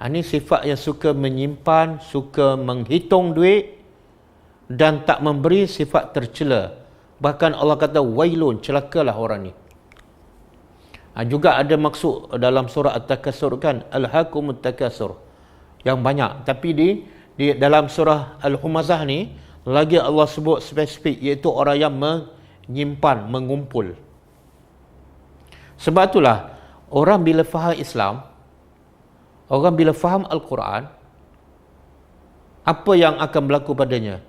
Ini sifat yang suka menyimpan, suka menghitung duit dan tak memberi, sifat tercela. Bahkan Allah kata wailun, celakalah orang ni. Juga ada maksud dalam surah At-Takasur kan, alhaqumut takasur, yang banyak. Tapi di dalam surah Al-Humazah ni lagi Allah sebut spesifik, iaitu orang yang menyimpan, mengumpul. Sebab itulah orang bila faham Islam, orang bila faham Al-Quran, apa yang akan berlaku padanya?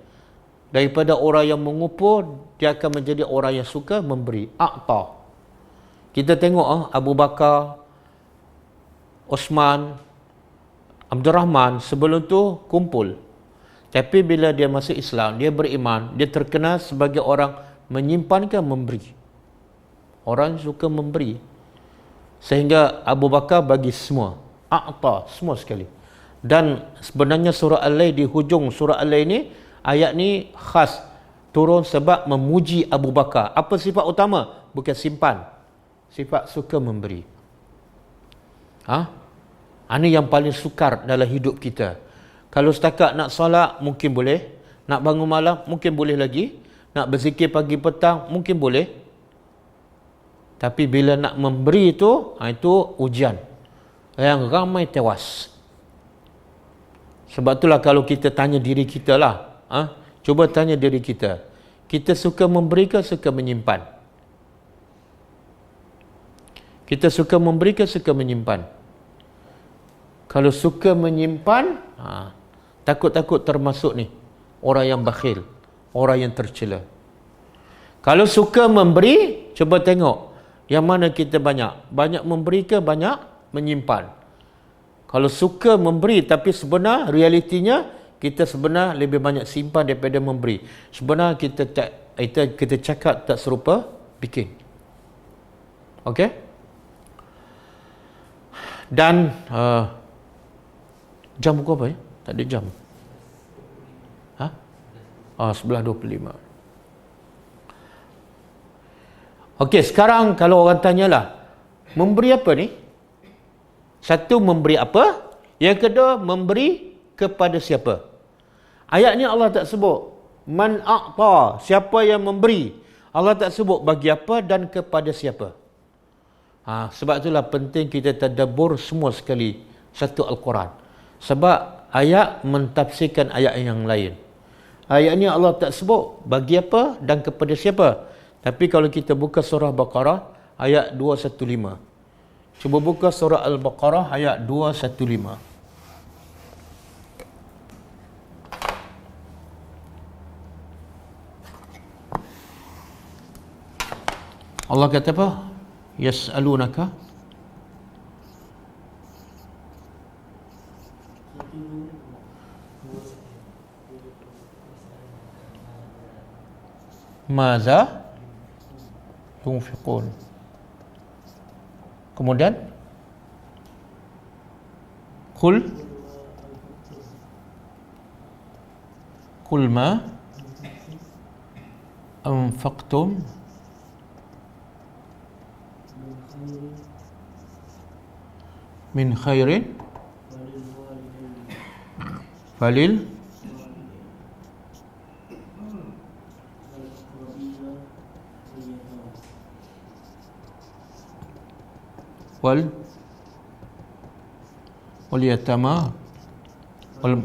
Daripada orang yang mengumpul, dia akan menjadi orang yang suka memberi. A'ta. Kita tengok Abu Bakar, Osman, Abdul Rahman sebelum tu kumpul. Tapi bila dia masuk Islam, dia beriman, dia terkenal sebagai orang menyimpankan, memberi. Orang suka memberi. Sehingga Abu Bakar bagi semua. A'ta, semua sekali. Dan sebenarnya surah Al-Lail, di hujung surah Al-Lail ni, ayat ni khas turun sebab memuji Abu Bakar. Apa sifat utama? Bukan simpan. Sifat suka memberi. Ini yang paling sukar dalam hidup kita. Kalau setakat nak solat, mungkin boleh. Nak bangun malam, mungkin boleh lagi. Nak berzikir pagi petang, mungkin boleh. Tapi bila nak memberi itu ujian. Yang ramai tewas. Sebab itulah kalau kita tanya diri kita lah. Cuba tanya diri kita. Kita suka memberi ke suka menyimpan? Kita suka memberi ke suka menyimpan? Kalau suka menyimpan, takut-takut termasuk ni orang yang bakhil, orang yang tercela. Kalau suka memberi, cuba tengok yang mana kita banyak. Banyak memberi ke banyak menyimpan? Kalau suka memberi tapi sebenar realitinya kita sebenar lebih banyak simpan daripada memberi. Sebenar kita kita cakap tak serupa, bikin. Okey? Dan jam pukul apa ya? Tak ada jam. 11.25. Okey, sekarang kalau orang tanyalah, memberi apa ni? Satu, memberi apa? Yang kedua, memberi kepada siapa? Ayat ni Allah tak sebut man a'ta, siapa yang memberi. Allah tak sebut bagi apa dan kepada siapa. Sebab itulah penting kita tadabbur semua sekali satu Al-Quran. Sebab ayat mentafsirkan ayat yang lain. Ayat ni Allah tak sebut bagi apa dan kepada siapa. Tapi kalau kita buka surah Baqarah ayat 215. Cuba buka surah Al-Baqarah ayat 215. Allah kata apa? Yas'alunaka Maza yunfiqun. Kemudian Qul ma anfaqtum min khairin falil wal yatama wal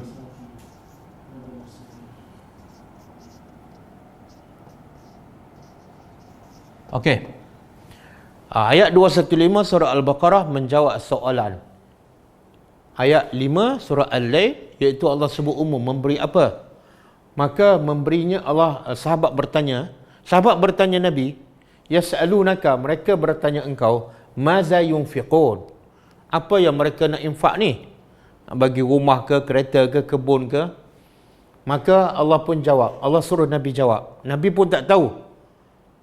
Okey. Ayat 215 surah Al-Baqarah menjawab soalan. Ayat 5 surah Al-Lail, iaitu Allah sebut umum memberi apa. Maka memberinya Allah, sahabat bertanya Nabi, yas'alunaka, mereka bertanya engkau, maza yunfiqun, apa yang mereka nak infak ni? Nak bagi rumah ke, kereta ke, kebun ke? Maka Allah pun jawab, Allah suruh Nabi jawab. Nabi pun tak tahu.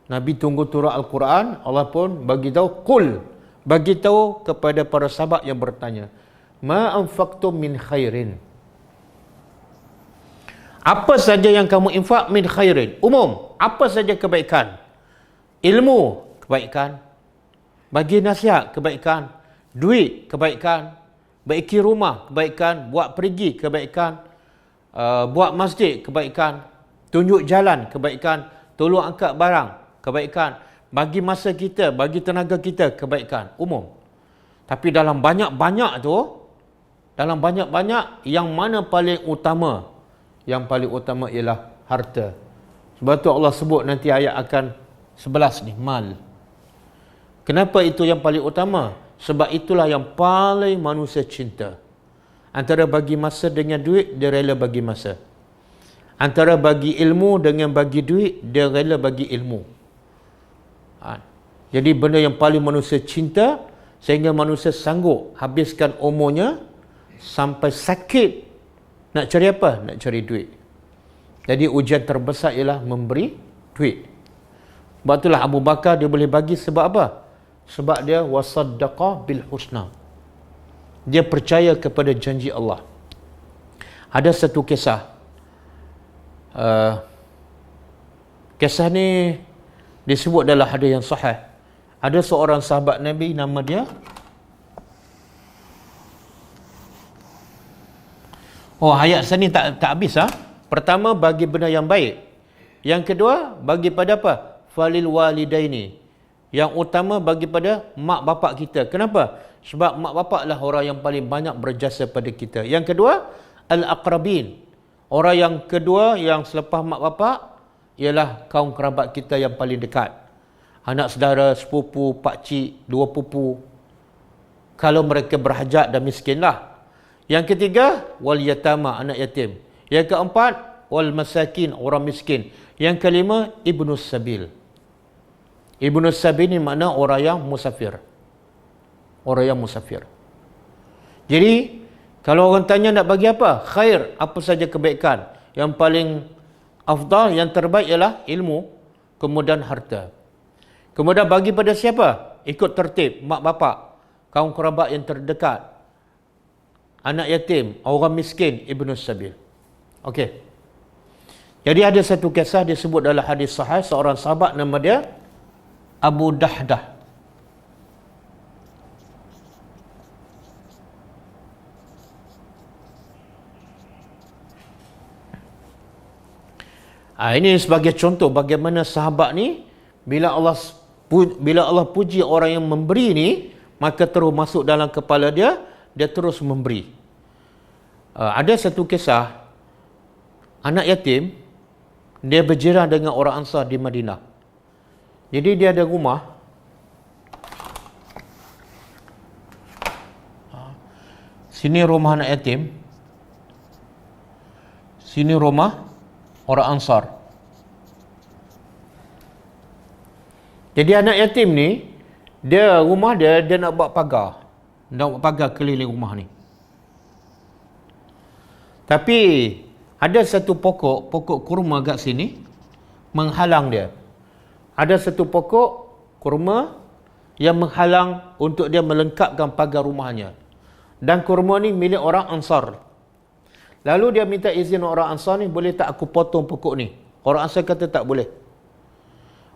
Nabi tunggu turun Al-Quran, Allah pun bagi tahu, qul, bagi tahu kepada para sahabat yang bertanya, ma anfaqtum min khairin, apa saja yang kamu infak, min khairin, umum, apa saja kebaikan, ilmu, kebaikan, bagi nasihat, kebaikan, duit, kebaikan, baiki rumah, kebaikan, buat pergi, kebaikan, buat masjid, kebaikan, tunjuk jalan, kebaikan, tolong angkat barang, kebaikan, bagi masa kita, bagi tenaga kita, kebaikan, umum. Tapi dalam banyak-banyak tu, dalam banyak-banyak, yang mana paling utama? Yang paling utama ialah harta. Sebab tu Allah sebut nanti ayat akan 11 ni, mal. Kenapa itu yang paling utama? Sebab itulah yang paling manusia cinta. Antara bagi masa dengan duit, dia rela bagi masa. Antara bagi ilmu dengan bagi duit, dia rela bagi ilmu. Jadi benda yang paling manusia cinta, sehingga manusia sanggup habiskan umurnya sampai sakit nak cari apa? Nak cari duit. Jadi ujian terbesar ialah memberi duit. Sebab itulah Abu Bakar dia boleh bagi sebab apa? Sebab dia wasaddaqa bil husna. Dia percaya kepada janji Allah. Ada satu kisah. Kisah ni disebut dalam hadis yang sahih. Ada seorang sahabat Nabi, nama dia ayat sini tak habis . Pertama, bagi benda yang baik. Yang kedua, bagi pada apa? Falil walidaini. Yang utama bagi pada mak bapak kita. Kenapa? Sebab mak bapak lah orang yang paling banyak berjasa pada kita. Yang kedua, al-aqrabin. Orang yang kedua yang selepas mak bapak ialah kaum kerabat kita yang paling dekat. Anak saudara, sepupu, pakcik, dua pupu. Kalau mereka berhajat dan miskinlah. Yang ketiga, wal yatama, anak yatim. Yang keempat, wal masakin, orang miskin. Yang kelima, ibnus sabil. Ibnus sabil ni makna orang yang musafir. Orang yang musafir. Jadi, kalau orang tanya nak bagi apa? Khair, apa saja kebaikan. Yang paling afdal, yang terbaik ialah ilmu. kemudian harta. Kemudian bagi pada siapa? Ikut tertib, mak bapak, kaum kerabat yang terdekat, anak yatim, orang miskin, ibnu sabil. Okey. Jadi ada satu kisah disebut dalam hadis sahih, seorang sahabat nama dia Abu Dahdah. Ini sebagai contoh bagaimana sahabat ni bila Allah puji orang yang memberi ni, maka terus masuk dalam kepala dia, dia terus memberi. Ada satu kisah anak yatim, dia berjiran dengan orang Ansar di Madinah. Jadi dia ada rumah, sini rumah anak yatim, sini rumah orang Ansar. Jadi anak yatim ni, rumah dia nak buat pagar. Nak buat pagar keliling rumah ni. Tapi ada satu pokok kurma kat sini menghalang dia. Ada satu pokok kurma yang menghalang untuk dia melengkapkan pagar rumahnya. Dan kurma ni milik orang Ansar. Lalu dia minta izin orang Ansar ni, boleh tak aku potong pokok ni? Orang Ansar kata tak boleh.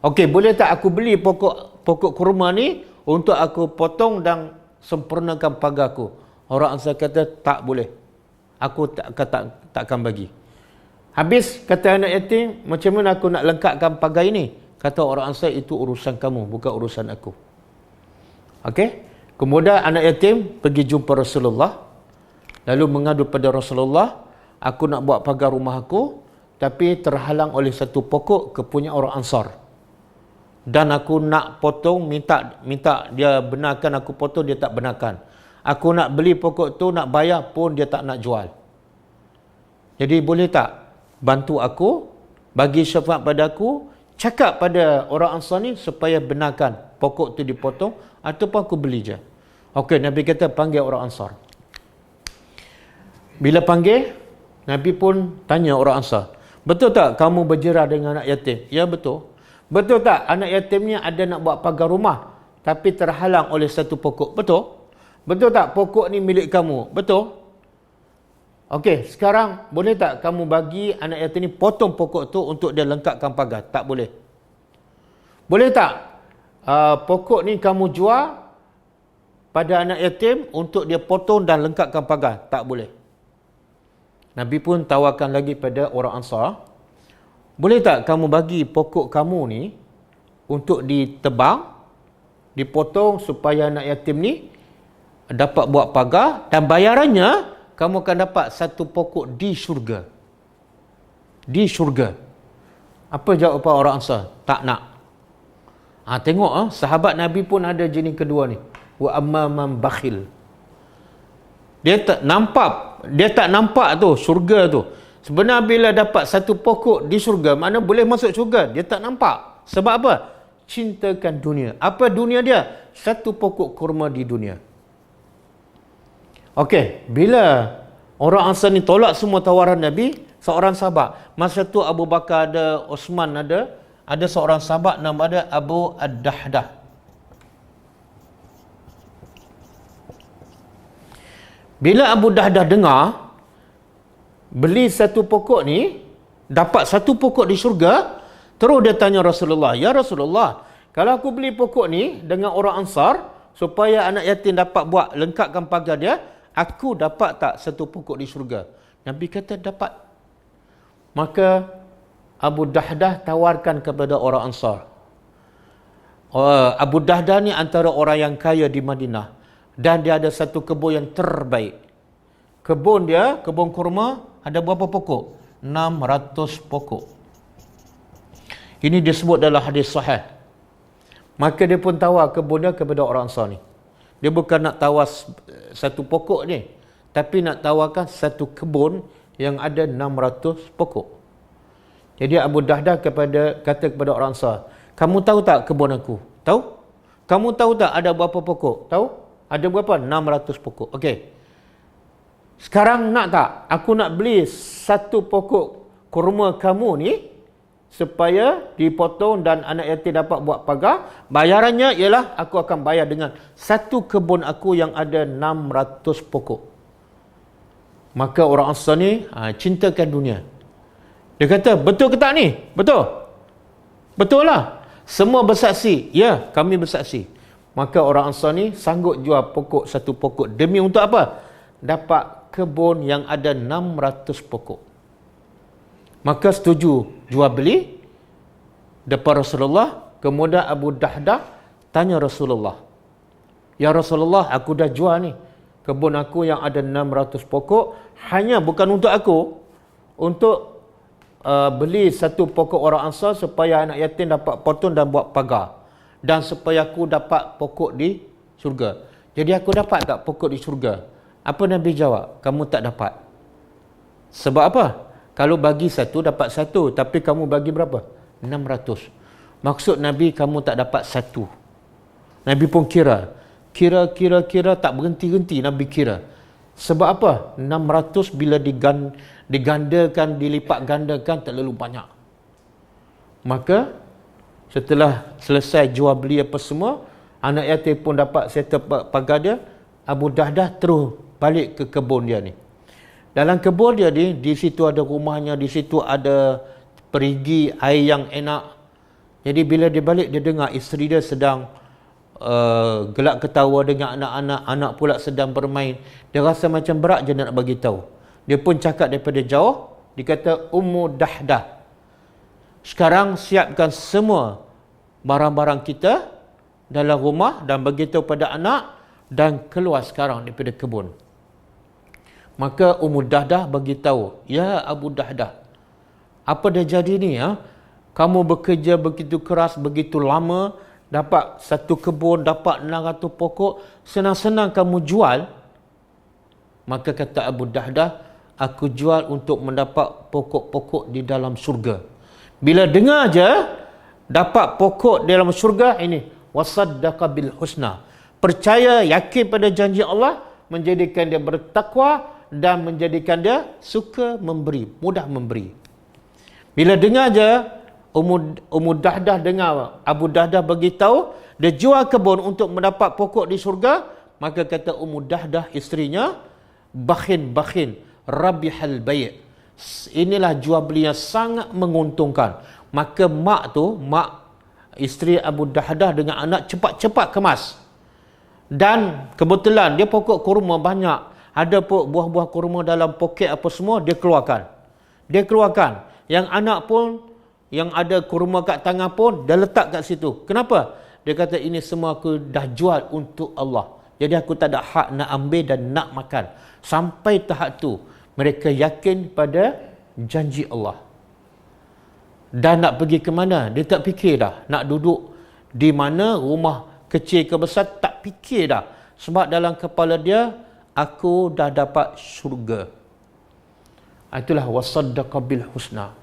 Okey, boleh tak aku beli pokok kurma ni untuk aku potong dan sempurnakan pagarku? Orang Ansar kata tak boleh. Aku takkan bagi. Habis kata anak yatim, macam mana aku nak lengkapkan pagar ini? Kata orang Ansar, itu urusan kamu, bukan urusan aku. Okey? Kemudian anak yatim pergi jumpa Rasulullah. Lalu mengadu pada Rasulullah, aku nak buat pagar rumah aku, tapi terhalang oleh satu pokok kepunyaan orang Ansar. Dan aku nak potong, minta dia benarkan aku potong, dia tak benarkan. Aku nak beli pokok tu, nak bayar pun dia tak nak jual. Jadi boleh tak bantu aku, bagi syafaat pada aku, cakap pada orang Ansar ni supaya benarkan pokok tu dipotong, ataupun aku beli je. Okey, Nabi kata panggil orang Ansar. Bila panggil, Nabi pun tanya orang Ansar, betul tak kamu berjerah dengan anak yatim? Ya, betul. Betul tak anak yatimnya ada nak buat pagar rumah tapi terhalang oleh satu pokok? Betul. Betul tak pokok ni milik kamu? Betul. Okey, sekarang boleh tak kamu bagi anak yatim ni potong pokok tu untuk dia lengkapkan pagar? Tak boleh. Boleh tak pokok ni kamu jual pada anak yatim untuk dia potong dan lengkapkan pagar? Tak boleh. Nabi pun tawarkan lagi pada orang Ansar, boleh tak kamu bagi pokok kamu ni untuk ditebang, dipotong supaya anak yatim ni dapat buat pagar, dan bayarannya kamu akan dapat satu pokok di syurga. Di syurga. Apa jawapan orang Ansar? Tak nak. Tengok sahabat Nabi pun ada jenis kedua ni. Wa amman bakhil. Dia tak nampak tu syurga tu. Sebenarnya bila dapat satu pokok di syurga, mana boleh masuk syurga, dia tak nampak. Sebab apa? Cintakan dunia. Apa dunia dia? Satu pokok kurma di dunia. Okey, bila orang Ansar ni tolak semua tawaran Nabi, seorang sahabat, masa tu Abu Bakar ada, Osman ada seorang sahabat nama dia Abu Ad-Dahdah. Bila Abu Dahdah dengar beli satu pokok ni, dapat satu pokok di syurga, terus dia tanya Rasulullah, ya Rasulullah, kalau aku beli pokok ni dengan orang Ansar supaya anak yatim dapat buat lengkapkan pagar dia, aku dapat tak satu pokok di syurga? Nabi kata dapat. Maka Abu Dahdah tawarkan kepada orang Ansar. Abu Dahdah ni antara orang yang kaya di Madinah, dan dia ada satu kebun yang terbaik. Kebun dia, kebun kurma, ada berapa pokok? 600 pokok. Ini disebut dalam hadis sahih. Maka dia pun tawar kebun dia kepada orang Ansar ni. Dia bukan nak tawar satu pokok ni, tapi nak tawarkan satu kebun yang ada 600 pokok. Jadi Abu Dahdah kata kepada orang Ansar, kamu tahu tak kebun aku? Tahu? Kamu tahu tak ada berapa pokok? Tahu? Ada berapa? 600 pokok. Okey. Sekarang nak tak aku nak beli satu pokok kurma kamu ni supaya dipotong dan anak yatim dapat buat pagar. Bayarannya ialah aku akan bayar dengan satu kebun aku yang ada 600 pokok. Maka orang Ansar ni cintakan dunia. Dia kata, betul ke tak ni? Betul. Betul lah. Semua bersaksi. Ya, kami bersaksi. Maka orang Ansar ni sanggup jual pokok satu pokok. Demi untuk apa? Dapat kebun yang ada 600 pokok. Maka setuju jual beli depan Rasulullah. Kemudian Abu Dahdah tanya Rasulullah, ya Rasulullah, aku dah jual ni kebun aku yang ada 600 pokok, hanya bukan untuk aku, untuk beli satu pokok orang Ansar supaya anak yatim dapat potong dan buat pagar, dan supaya aku dapat pokok di syurga. Jadi aku dapat tak pokok di syurga? Apa Nabi jawab? Kamu tak dapat. Sebab apa? Kalau bagi satu, dapat satu. Tapi kamu bagi berapa? 600. Maksud Nabi, kamu tak dapat satu. Nabi pun kira. Kira, tak berhenti-henti Nabi kira. Sebab apa? 600 bila digandakan, dilipat gandakan, terlalu banyak. Maka, setelah selesai jual beli apa semua, anak yatim pun dapat settle pagar dia. Abu Dahdah terus balik ke kebun dia ni. Dalam kebun dia ni, di situ ada rumahnya, di situ ada perigi, air yang enak. Jadi bila dia balik, dia dengar isteri dia sedang gelak ketawa dengan anak-anak, anak pula sedang bermain. Dia rasa macam berat je nak bagi tahu. Dia pun cakap daripada jauh, dia kata, Ummu Dahdah, sekarang siapkan semua barang-barang kita dalam rumah dan beritahu pada anak dan keluar sekarang daripada kebun. Maka Ummu Dahdah bagi tahu, ya Abu Dahdah, apa dah jadi ni? Kamu bekerja begitu keras, begitu lama, dapat satu kebun, dapat 600 pokok, senang-senang kamu jual. Maka kata Abu Dahdah, aku jual untuk mendapat pokok-pokok di dalam syurga. Bila dengar je dapat pokok di dalam syurga, ini wasaddaqa bil husna, percaya, yakin pada janji Allah, menjadikan dia bertakwa dan menjadikan dia suka memberi, mudah memberi. Bila dengar je Ummu Dahdah dengar Abu Dahdah bagi tahu dia jual kebun untuk mendapat pokok di syurga, maka kata Ummu Dahdah isterinya, bakhin rabihal bai', inilah jual beli yang sangat menguntungkan. Maka mak isteri Abu Dahdah dengan anak cepat-cepat kemas. Dan kebetulan dia pokok kurma banyak, ada buah-buah kurma dalam poket apa semua, dia keluarkan. Yang anak pun, yang ada kurma kat tangan pun, dia letak kat situ. Kenapa? Dia kata, ini semua aku dah jual untuk Allah. Jadi aku tak ada hak nak ambil dan nak makan. Sampai tahap tu, mereka yakin pada janji Allah. Dan nak pergi ke mana? Dia tak fikir dah. Nak duduk di mana, rumah kecil ke besar, tak fikir dah. Sebab dalam kepala dia, aku dah dapat syurga. Itulah wasaddaqa bil husna.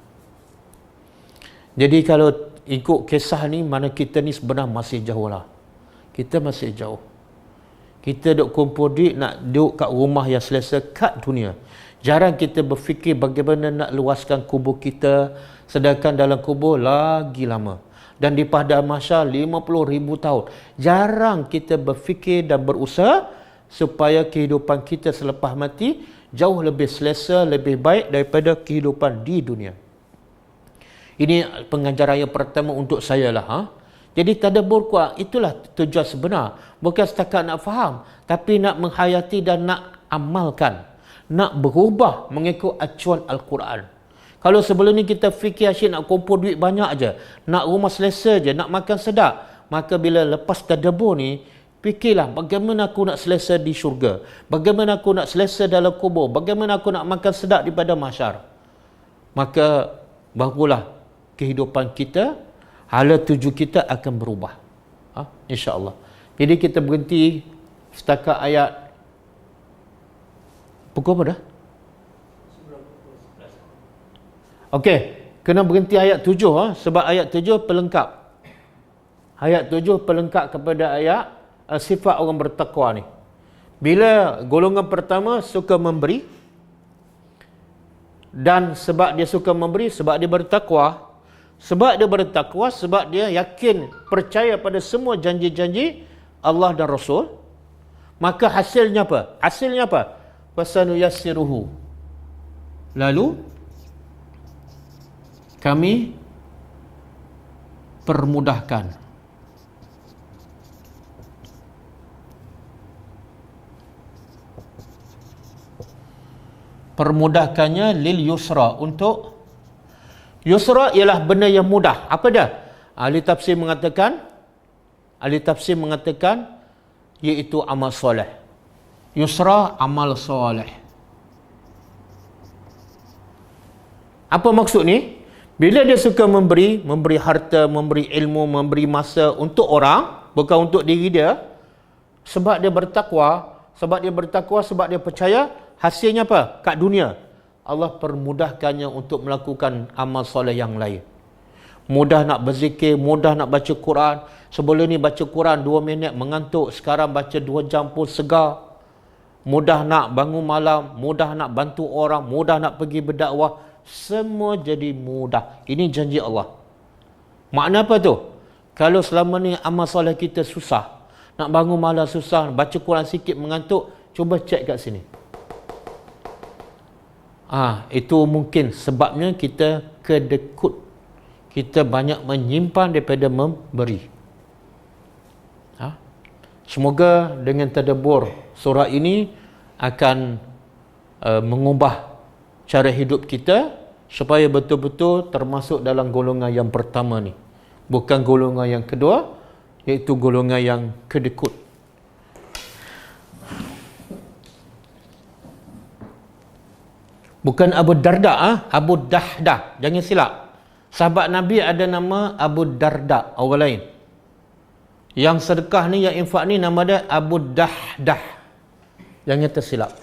Jadi kalau ikut kisah ni, mana kita ni sebenarnya masih jauh lah. Kita masih jauh. Kita duk kumpul duit nak duduk kat rumah yang selesa kat dunia. Jarang kita berfikir bagaimana nak luaskan kubur kita, sedangkan dalam kubur lagi lama. Dan di padang mahsyar 50,000 tahun. Jarang kita berfikir dan berusaha supaya kehidupan kita selepas mati jauh lebih selesa, lebih baik daripada kehidupan di dunia. Ini pengajaran yang pertama untuk saya lah. Jadi tadabbur Quran, itulah tujuan sebenar. Bukan setakat nak faham, tapi nak menghayati dan nak amalkan. Nak berubah mengikut acuan Al-Quran. Kalau sebelum ni kita fikir asyik nak kumpul duit banyak aja, nak rumah selesa je, nak makan sedap, maka bila lepas tadabbur ni, fikirlah bagaimana aku nak selesa di syurga, bagaimana aku nak selesa dalam kubur, bagaimana aku nak makan sedap di padang mahsyar. Maka barulah kehidupan kita, hala tuju kita akan berubah. InsyaAllah. Jadi kita berhenti setakat ayat pukul apa dah? Okey, kena berhenti ayat 7 sebab ayat 7 pelengkap. Ayat 7 pelengkap kepada ayat sifat orang bertakwa ni. Bila golongan pertama suka memberi, dan sebab dia suka memberi, sebab dia bertakwa, sebab dia bertakwa, sebab dia yakin, percaya pada semua janji-janji Allah dan Rasul, maka hasilnya apa? Hasilnya apa? Fasanuyassiruhu. Lalu kami permudahkan. Permudahkannya lil yusra, untuk yusra ialah benda yang mudah. Apa dia? Ahli tafsir mengatakan iaitu amal soleh. Yusra, amal soleh. Apa maksud ni? Bila dia suka memberi harta, memberi ilmu, memberi masa untuk orang, bukan untuk diri dia, sebab dia bertakwa, sebab dia percaya, hasilnya apa? Kat dunia, Allah permudahkannya untuk melakukan amal soleh yang lain. Mudah nak berzikir, mudah nak baca Quran. Sebelum ni baca Quran 2 minit mengantuk, sekarang baca 2 jam pun segar. Mudah nak bangun malam, mudah nak bantu orang, mudah nak pergi berdakwah, semua jadi mudah. Ini janji Allah. Makna apa tu? Kalau selama ni amal soleh kita susah, nak bangun malam susah, baca Quran sikit mengantuk, cuba cek kat sini. Itu mungkin sebabnya kita kedekut. Kita banyak menyimpan daripada memberi. Semoga dengan tadabbur surah ini akan mengubah cara hidup kita supaya betul-betul termasuk dalam golongan yang pertama ni. Bukan golongan yang kedua, iaitu golongan yang kedekut. Bukan Abu Darda, Abu Dahdah. Jangan silap. Sahabat Nabi ada nama Abu Darda, orang lain. Yang sedekah ni, yang infak ni, nama dia Abu Dahdah. Jangan tersilap.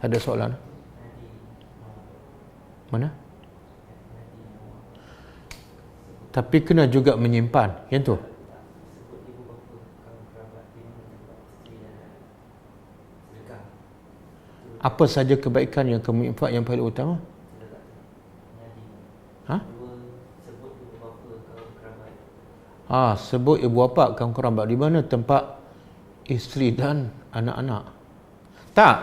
Tak ada soalan? Mana? Tapi kena juga menyimpan, yang tu. Apa saja kebaikan yang kamu infak yang paling utama? Sebut ibu bapa kaum kerabat. Di mana tempat isteri dan anak-anak? Tak.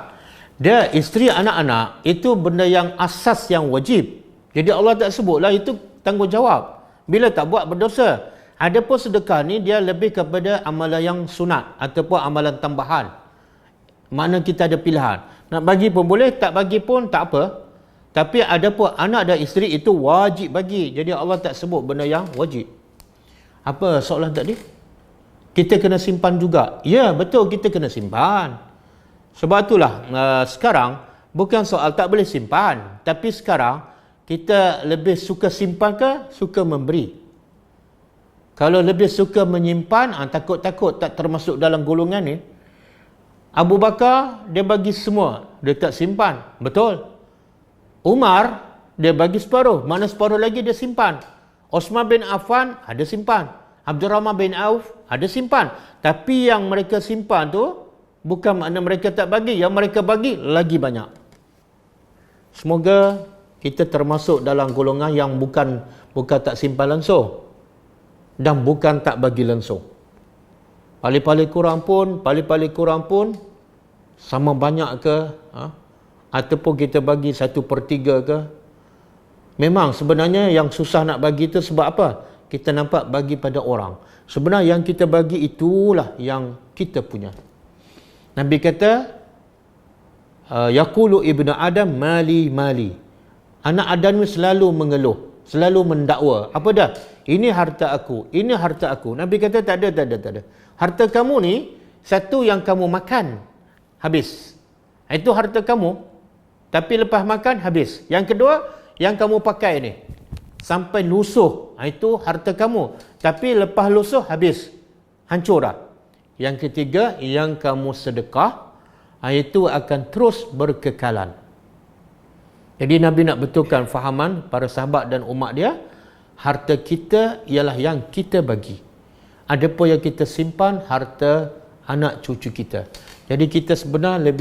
Dia isteri anak-anak itu benda yang asas, yang wajib. Jadi Allah tak sebutlah, itu tanggungjawab. Bila tak buat, berdosa. Adapun sedekah ni dia lebih kepada amalan yang sunat ataupun amalan tambahan. Mana kita ada pilihan. Nak bagi pun boleh, tak bagi pun tak apa. Tapi adapun anak dan isteri itu wajib bagi. Jadi Allah tak sebut benda yang wajib. Apa soalan tadi? Kita kena simpan juga. Ya, betul, kita kena simpan. Sebab itulah sekarang bukan soal tak boleh simpan, tapi sekarang kita lebih suka simpan ke suka memberi? Kalau lebih suka menyimpan, takut-takut tak termasuk dalam golongan ni. Abu Bakar dia bagi semua, dia tak simpan. Betul. Umar dia bagi separuh, mana separuh lagi dia simpan. Osman bin Affan ada simpan. Abdurrahman bin Auf ada simpan. Tapi yang mereka simpan tu bukan makna mereka tak bagi, yang mereka bagi lagi banyak. Semoga kita termasuk dalam golongan yang bukan tak simpan langsung dan bukan tak bagi langsung. Paling-paling kurang pun sama banyak ke, ataupun kita bagi 1/3 ke. Memang sebenarnya yang susah nak bagi itu sebab apa? Kita nampak bagi pada orang. Sebenarnya yang kita bagi itulah yang kita punya. Nabi kata, yaqulu ibnu Adam mali mali. Anak Adam selalu mengeluh, selalu mendakwa. Apa dah? Ini harta aku, ini harta aku. Nabi kata tak ada. Harta kamu ni, satu yang kamu makan, habis. Itu harta kamu. Tapi lepas makan, habis. Yang kedua, yang kamu pakai ni, sampai lusuh. Itu harta kamu. Tapi lepas lusuh, habis. Hancur dah. Yang ketiga, yang kamu sedekah, itu akan terus berkekalan. Jadi Nabi nak betulkan fahaman para sahabat dan umat dia, harta kita ialah yang kita bagi. ada pun yang kita simpan harta anak cucu kita. Jadi kita sebenarnya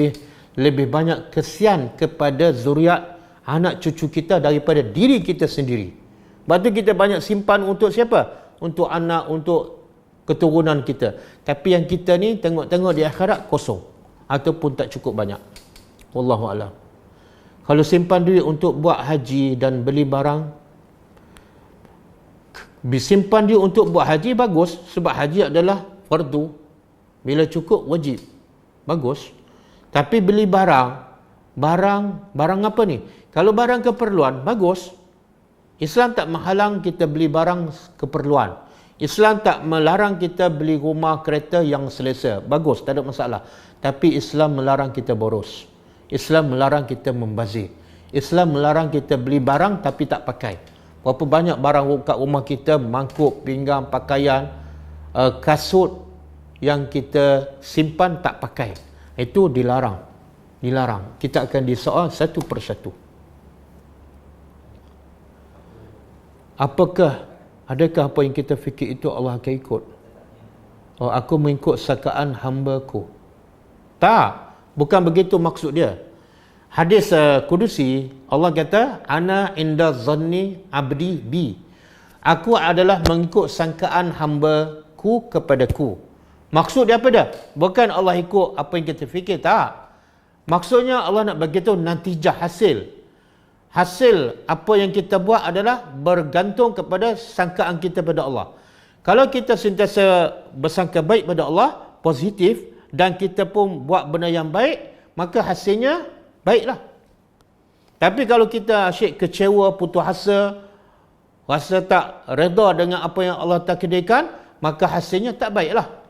lebih banyak kesian kepada zuriat anak cucu kita daripada diri kita sendiri. Sebab tu kita banyak simpan untuk siapa? Untuk anak, untuk keturunan kita. Tapi yang kita ni tengok-tengok di akhirat kosong ataupun tak cukup banyak. Wallahu a'lam. Kalau simpan duit untuk buat haji dan beli barang, disimpan dia untuk buat haji bagus, sebab haji adalah fardu. Bila cukup wajib. Bagus. Tapi beli barang apa ni? Kalau barang keperluan, bagus. Islam tak menghalang kita beli barang keperluan. Islam tak melarang kita beli rumah, kereta yang selesa. Bagus, tak ada masalah. Tapi Islam melarang kita boros. Islam melarang kita membazir. Islam melarang kita beli barang tapi tak pakai. Berapa banyak barang kat rumah kita, mangkuk, pinggang, pakaian, kasut yang kita simpan tak pakai. Itu dilarang. Dilarang. Kita akan disoal satu persatu. Adakah apa yang kita fikir itu Allah akan ikut? Oh, aku mengikut sakaan hamba-Ku. Tak. Bukan begitu maksud dia. Hadis Qudusi, Allah kata, Ana inda zanni abdi bi. Aku adalah mengikut sangkaan hamba-Ku kepadaku. Maksud dia apa dah? Bukan Allah ikut apa yang kita fikir, tak. Maksudnya Allah nak bagi tahu natijah hasil. Hasil apa yang kita buat adalah bergantung kepada sangkaan kita pada Allah. Kalau kita sentiasa bersangka baik pada Allah, positif, dan kita pun buat benda yang baik, maka hasilnya baiklah. Tapi kalau kita asyik kecewa, putus asa, rasa tak redha dengan apa yang Allah takdirkan, maka hasilnya tak baiklah.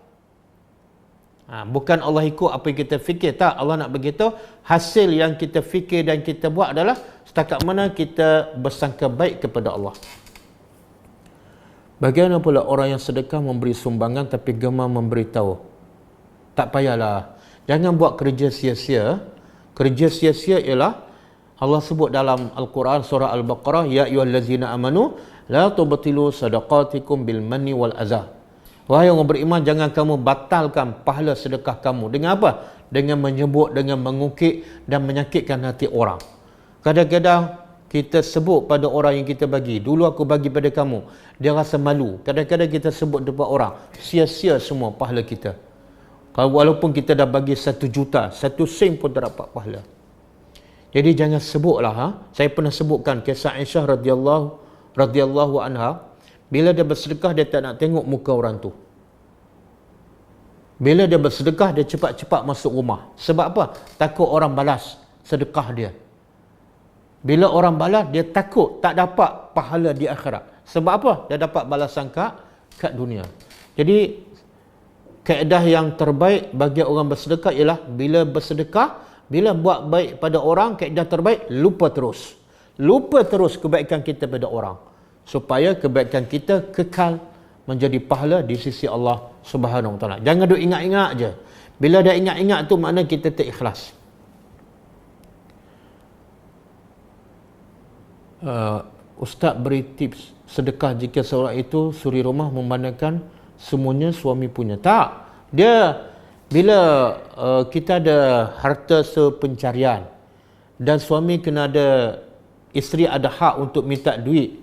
Bukan Allah ikut apa yang kita fikir, tak. Allah nak beritahu hasil yang kita fikir dan kita buat adalah setakat mana kita bersangka baik kepada Allah. Bagaimana pula orang yang sedekah memberi sumbangan tapi gemar memberitahu? Tak payahlah. Jangan buat kerja sia-sia. Kerja sia-sia ialah Allah sebut dalam Al-Quran surah Al-Baqarah, Ya ayyuhallazina amanu la tubtilu sadaqatikum bil manni wal azah. Wahai orang beriman, jangan kamu batalkan pahala sedekah kamu. Dengan apa? Dengan menyebut, dengan mengungkit dan menyakitkan hati orang. Kadang-kadang kita sebut pada orang yang kita bagi, dulu aku bagi pada kamu, dia rasa malu. Kadang-kadang kita sebut depan orang, sia-sia semua pahala kita. Kalau walaupun kita dah bagi 1 juta, 1 sen pun tak dapat pahala. Jadi jangan sebutlah. Saya pernah sebutkan kisah Aisyah radhiyallahu anha. Bila dia bersedekah, dia tak nak tengok muka orang tu. Bila dia bersedekah, dia cepat-cepat masuk rumah. Sebab apa? Takut orang balas sedekah dia. Bila orang balas, dia takut tak dapat pahala di akhirat. Sebab apa? Dia dapat balasan kat dunia. Jadi, kaedah yang terbaik bagi orang bersedekah ialah bila bersedekah, bila buat baik pada orang, kaedah terbaik, lupa terus. Lupa terus kebaikan kita pada orang. Supaya kebaikan kita kekal menjadi pahala di sisi Allah Subhanahu Wa Taala. Jangan duk ingat-ingat je. Bila dah ingat-ingat tu makna kita tak ikhlas. Ustaz beri tips sedekah jika seorang itu suri rumah memandangkan semuanya suami punya. Tak. Dia bila kita ada harta sepencarian dan suami kena ada, isteri ada hak untuk minta duit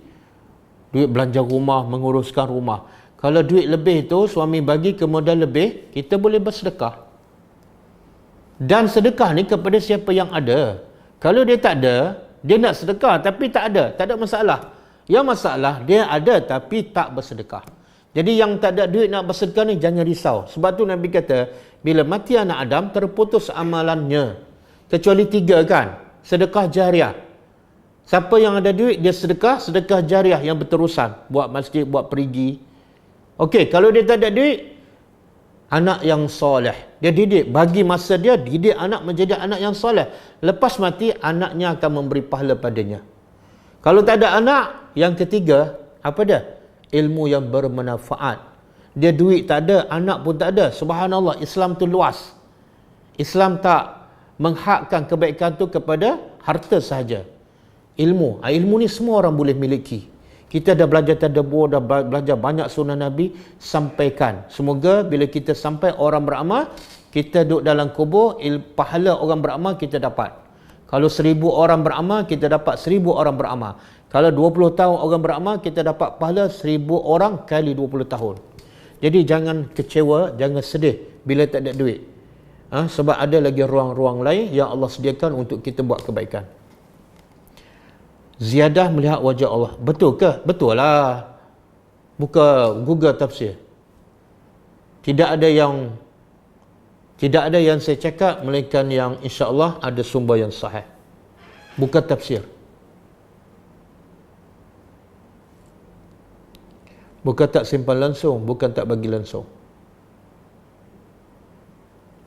belanja rumah, menguruskan rumah. Kalau duit lebih tu suami bagi kemudian lebih, kita boleh bersedekah. Dan sedekah ni kepada siapa yang ada. Kalau dia tak ada, dia nak sedekah tapi tak ada masalah. Yang masalah dia ada tapi tak bersedekah. Jadi yang tak ada duit nak bersedekah ni jangan risau. Sebab tu Nabi kata, bila mati anak Adam terputus amalannya. Kecuali 3 kan. Sedekah jariah. Siapa yang ada duit, dia sedekah jariah yang berterusan. Buat masjid, buat perigi. Okey, kalau dia tak ada duit, anak yang soleh. Dia didik, bagi masa dia, didik anak menjadi anak yang soleh. Lepas mati, anaknya akan memberi pahala padanya. Kalau tak ada anak, yang ketiga, apa dia? Ilmu yang bermanfaat. Dia duit tak ada, anak pun tak ada. Subhanallah, Islam tu luas. Islam tak menghakkan kebaikan tu kepada harta sahaja. Ilmu ni semua orang boleh miliki. Kita dah belajar tadabbur, dah belajar banyak sunnah Nabi, sampaikan. Semoga bila kita sampai orang beramal, kita duduk dalam kubur, pahala orang beramal kita dapat. Kalau 1000 orang beramal, kita dapat 1000 orang beramal. Kalau 20 tahun orang beramal, kita dapat pahala 1000 orang kali 20 tahun. Jadi jangan kecewa, jangan sedih bila tak ada duit. Sebab ada lagi ruang-ruang lain yang Allah sediakan untuk kita buat kebaikan. Ziyadah melihat wajah Allah. Betul ke? Betul lah. Buka Google tafsir. Tidak ada yang saya cakap melainkan yang insya-Allah ada sumber yang sahih. Bukan tafsir. Bukan tak simpan langsung, bukan tak bagi langsung.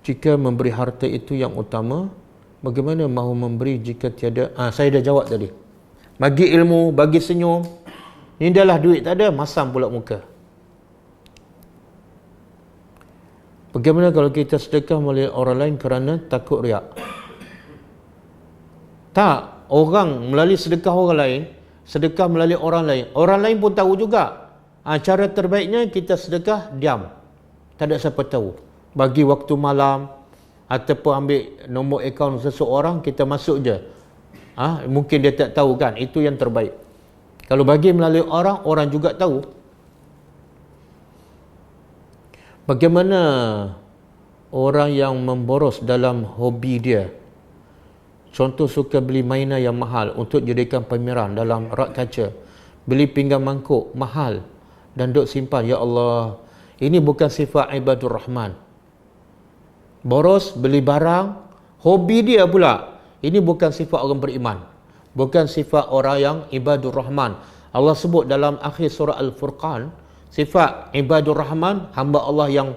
Jika memberi harta itu yang utama, bagaimana mahu memberi jika tiada? Saya dah jawab tadi. Bagi ilmu, bagi senyum. Ini dah lah duit tak ada, masam pula muka. Bagaimana kalau kita sedekah melihat orang lain kerana takut riak? Tak, orang melalui sedekah orang lain, sedekah melalui orang lain. Orang lain pun tahu juga. Cara terbaiknya kita sedekah diam. Tak ada siapa tahu. Bagi waktu malam ataupun ambil nombor akaun seseorang, kita masuk je. Mungkin dia tak tahu kan, itu yang terbaik. Kalau bagi melalui orang, orang juga tahu. Bagaimana orang yang memboros dalam hobi dia? Contoh suka beli mainan yang mahal untuk jadikan pameran dalam rak kaca. Beli pinggan mangkuk mahal dan duk simpan. Ya Allah, ini bukan sifat ibadur rahman. Boros, beli barang, hobi dia pula. Ini bukan sifat orang beriman. Bukan sifat orang yang ibadur rahman. Allah sebut dalam akhir surah Al-Furqan, sifat ibadur rahman, hamba Allah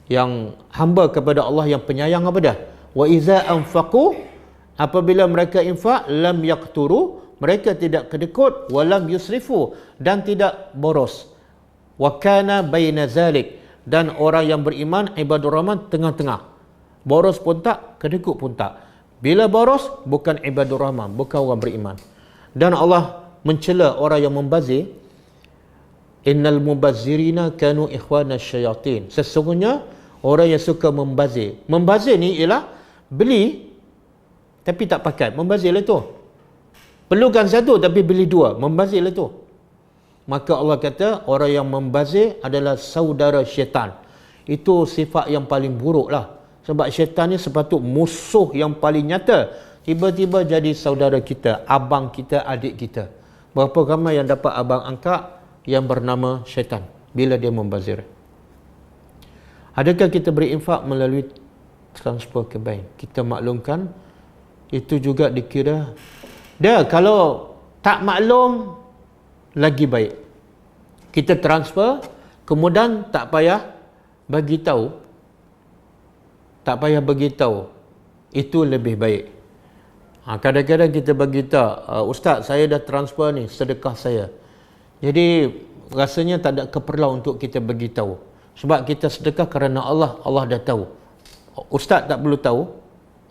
yang hamba kepada Allah yang penyayang apa dah? Wa iza anfaqu, apabila mereka infak, lam yaqturu, mereka tidak kedekut, wa lam yusrifu, dan tidak boros. Wa kana baina zalik, dan orang yang beriman ibadur rahman tengah-tengah. Boros pun tak, kedekut pun tak. Bila boros, bukan ibadur rahman, bukan orang beriman. Dan Allah mencela orang yang membazir. Innal mubazzirina kanu ikhwana syayatin. Sesungguhnya orang yang suka membazir. Membazir ni ialah beli tapi tak pakai. Membazir lah tu. Perlukan satu tapi beli dua. Membazir lah tu. Maka Allah kata orang yang membazir adalah saudara syaitan. Itu sifat yang paling buruk lah. Sebab syaitan ni sepatut musuh yang paling nyata. Tiba-tiba jadi saudara kita, abang kita, adik kita. Berapa ramai yang dapat abang angkat yang bernama syaitan bila dia membazir. Adakah kita beri infak melalui transfer ke bank? Kita maklumkan, itu juga dikira. Dia kalau tak maklum, lagi baik. Kita transfer, kemudian tak payah bagi tahu. Tak payah beritahu, itu lebih baik. Kadang-kadang kita beritahu, Ustaz, saya dah transfer ni, sedekah saya. Jadi rasanya tak ada keperluan untuk kita beritahu. Sebab kita sedekah kerana Allah, Allah dah tahu. Ustaz tak perlu tahu,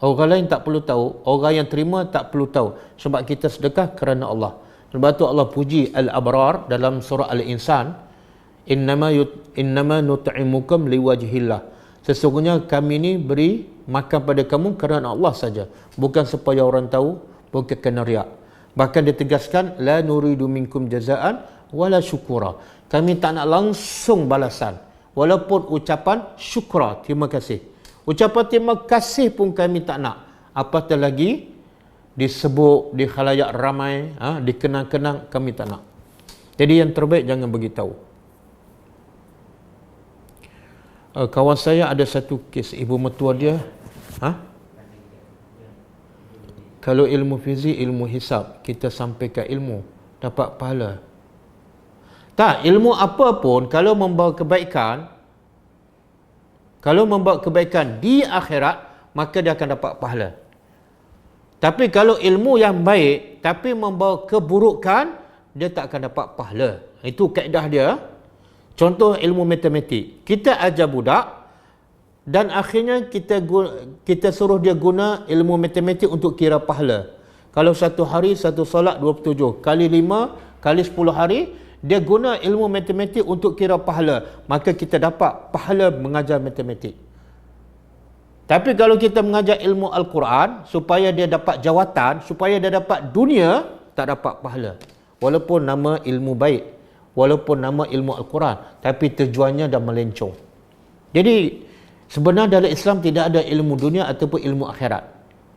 orang lain tak perlu tahu, orang yang terima tak perlu tahu. Sebab kita sedekah kerana Allah. Sebab tu Allah puji Al-Abrar dalam surah Al-Insan, innama nut'imukum liwajhillah. Sesungguhnya kami ni beri makan pada kamu kerana Allah saja, bukan supaya orang tahu, bukan kena riak. Bahkan ditegaskan, la nuridu minkum jazaan wala syukura. Kami tak nak langsung balasan, walaupun ucapan syukra, terima kasih. Ucapan terima kasih pun kami tak nak. Apatah lagi disebut di khalayak ramai, dikenang-kenang, kami tak nak. Jadi yang terbaik jangan beritahu. Kawan saya ada satu kes, ibu mertua dia kalau ilmu fizik, ilmu hisab, kita sampaikan ilmu, dapat pahala. Tak, ilmu apa pun kalau membawa kebaikan di akhirat, maka dia akan dapat pahala. Tapi kalau ilmu yang baik tapi membawa keburukan, dia tak akan dapat pahala. Itu kaedah dia. Contoh ilmu matematik. Kita ajar budak dan akhirnya kita suruh dia guna ilmu matematik untuk kira pahala. Kalau satu hari satu solat 27 kali 5 kali 10 hari, dia guna ilmu matematik untuk kira pahala, maka kita dapat pahala mengajar matematik. Tapi kalau kita mengajar ilmu Al-Quran supaya dia dapat jawatan, supaya dia dapat dunia, tak dapat pahala. Walaupun nama ilmu baik, walaupun nama ilmu Al-Quran, tapi tujuannya dah melencong. Jadi sebenarnya dalam Islam tidak ada ilmu dunia ataupun ilmu akhirat.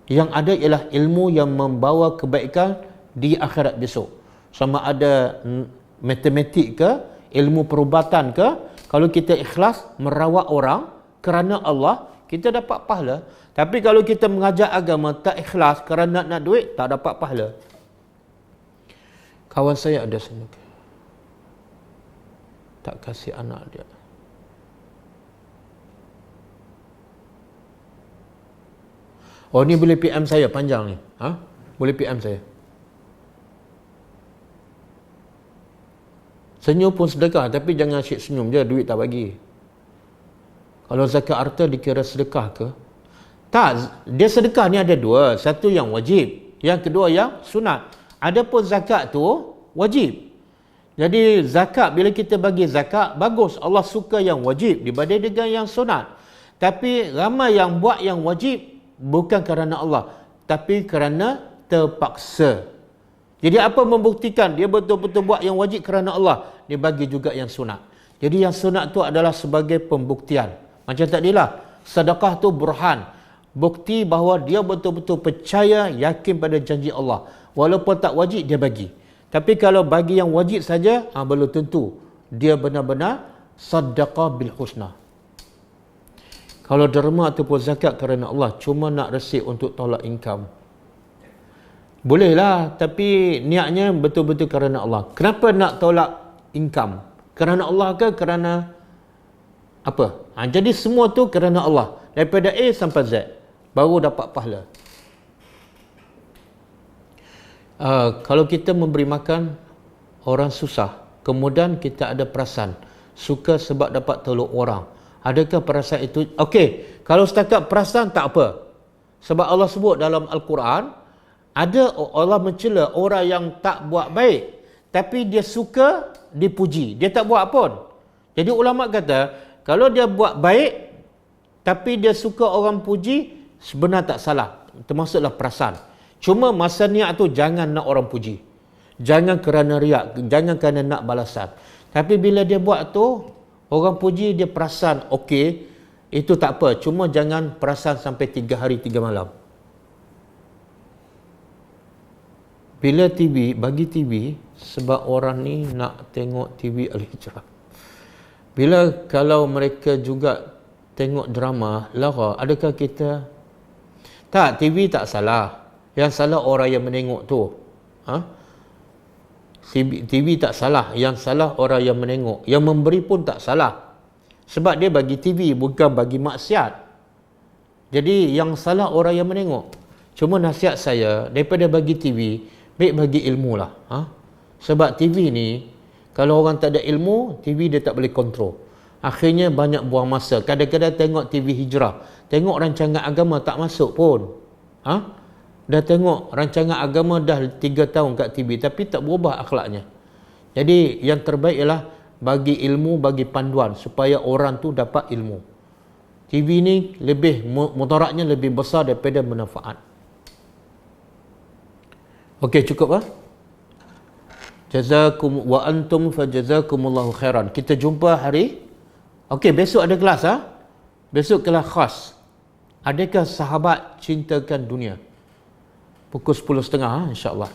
Yang ada ialah ilmu yang membawa kebaikan di akhirat besok. Sama ada matematik ke, ilmu perubatan ke, kalau kita ikhlas merawat orang kerana Allah, kita dapat pahala. Tapi kalau kita mengajar agama tak ikhlas kerana nak duit, tak dapat pahala. Kawan saya ada sana, tak kasih anak dia. Oh, ni boleh PM saya panjang ni. Boleh PM saya. Senyum pun sedekah, tapi jangan asyik senyum je, duit tak bagi. Kalau zakat harta dikira sedekah ke? Tak, dia sedekah ni ada dua. Satu yang wajib, yang kedua yang sunat. Adapun zakat tu wajib. Jadi zakat, bila kita bagi zakat, bagus. Allah suka yang wajib dibanding dengan yang sunat. Tapi ramai yang buat yang wajib bukan kerana Allah, tapi kerana terpaksa. Jadi apa membuktikan dia betul-betul buat yang wajib kerana Allah? Dia bagi juga yang sunat. Jadi yang sunat tu adalah sebagai pembuktian. Macam tadilah, sedekah tu burhan, bukti bahawa dia betul-betul percaya, yakin pada janji Allah. Walaupun tak wajib, dia bagi. Tapi kalau bagi yang wajib saja, belum tentu dia benar-benar sedekah bil husna. Kalau derma ataupun zakat kerana Allah, cuma nak resip untuk tolak income, bolehlah, tapi niatnya betul-betul kerana Allah. Kenapa nak tolak income? Kerana Allah ke kerana apa? Jadi semua tu kerana Allah. Daripada A sampai Z, baru dapat pahala. Kalau kita memberi makan orang susah, kemudian kita ada perasan suka sebab dapat tolong orang, adakah perasaan itu okey? Kalau setakat perasan tak apa, sebab Allah sebut dalam Al-Quran, ada Allah mencela orang yang tak buat baik tapi dia suka dipuji, dia tak buat pun. Jadi ulama kata, kalau dia buat baik tapi dia suka orang puji, sebenarnya tak salah, termasuklah perasan. Cuma masa niat tu jangan nak orang puji, jangan kerana riak, jangan kerana nak balasan. Tapi bila dia buat tu, orang puji, dia perasan okey, itu tak apa. Cuma jangan perasan sampai 3 hari 3 malam. Bila TV, bagi TV, sebab orang ni nak tengok TV Al-Hijrah. Bila kalau mereka juga tengok drama, lara, adakah kita? Tak, TV tak salah. Yang salah orang yang menengok tu. TV tak salah, yang salah orang yang menengok. Yang memberi pun tak salah, sebab dia bagi TV, bukan bagi maksiat. Jadi yang salah orang yang menengok. Cuma nasihat saya, daripada bagi TV, baik bagi ilmu lah. Sebab TV ni, kalau orang tak ada ilmu, TV dia tak boleh kontrol. Akhirnya banyak buang masa. Kadang-kadang tengok TV Hijrah, tengok rancangan agama tak masuk pun. Dah tengok rancangan agama dah 3 tahun kat TV, tapi tak berubah akhlaknya. Jadi yang terbaik ialah bagi ilmu, bagi panduan, supaya orang tu dapat ilmu. TV ni lebih, mudaratnya lebih besar daripada manfaat. Okey, cukup Jazakum wa antum fajazakumullahu khairan. Kita jumpa hari, okey, besok ada kelas Besok kelas khas. Adakah sahabat cintakan dunia? Pukul 10.30 insya-Allah.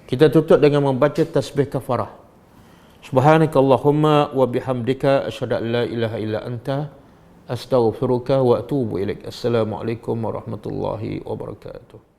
Kita tutup dengan membaca tasbih kafarah. Subhanakallahumma wa bihamdika asyhadu an la ilaha illa anta astaghfiruka wa atubu ilaik. Assalamualaikum warahmatullahi wabarakatuh.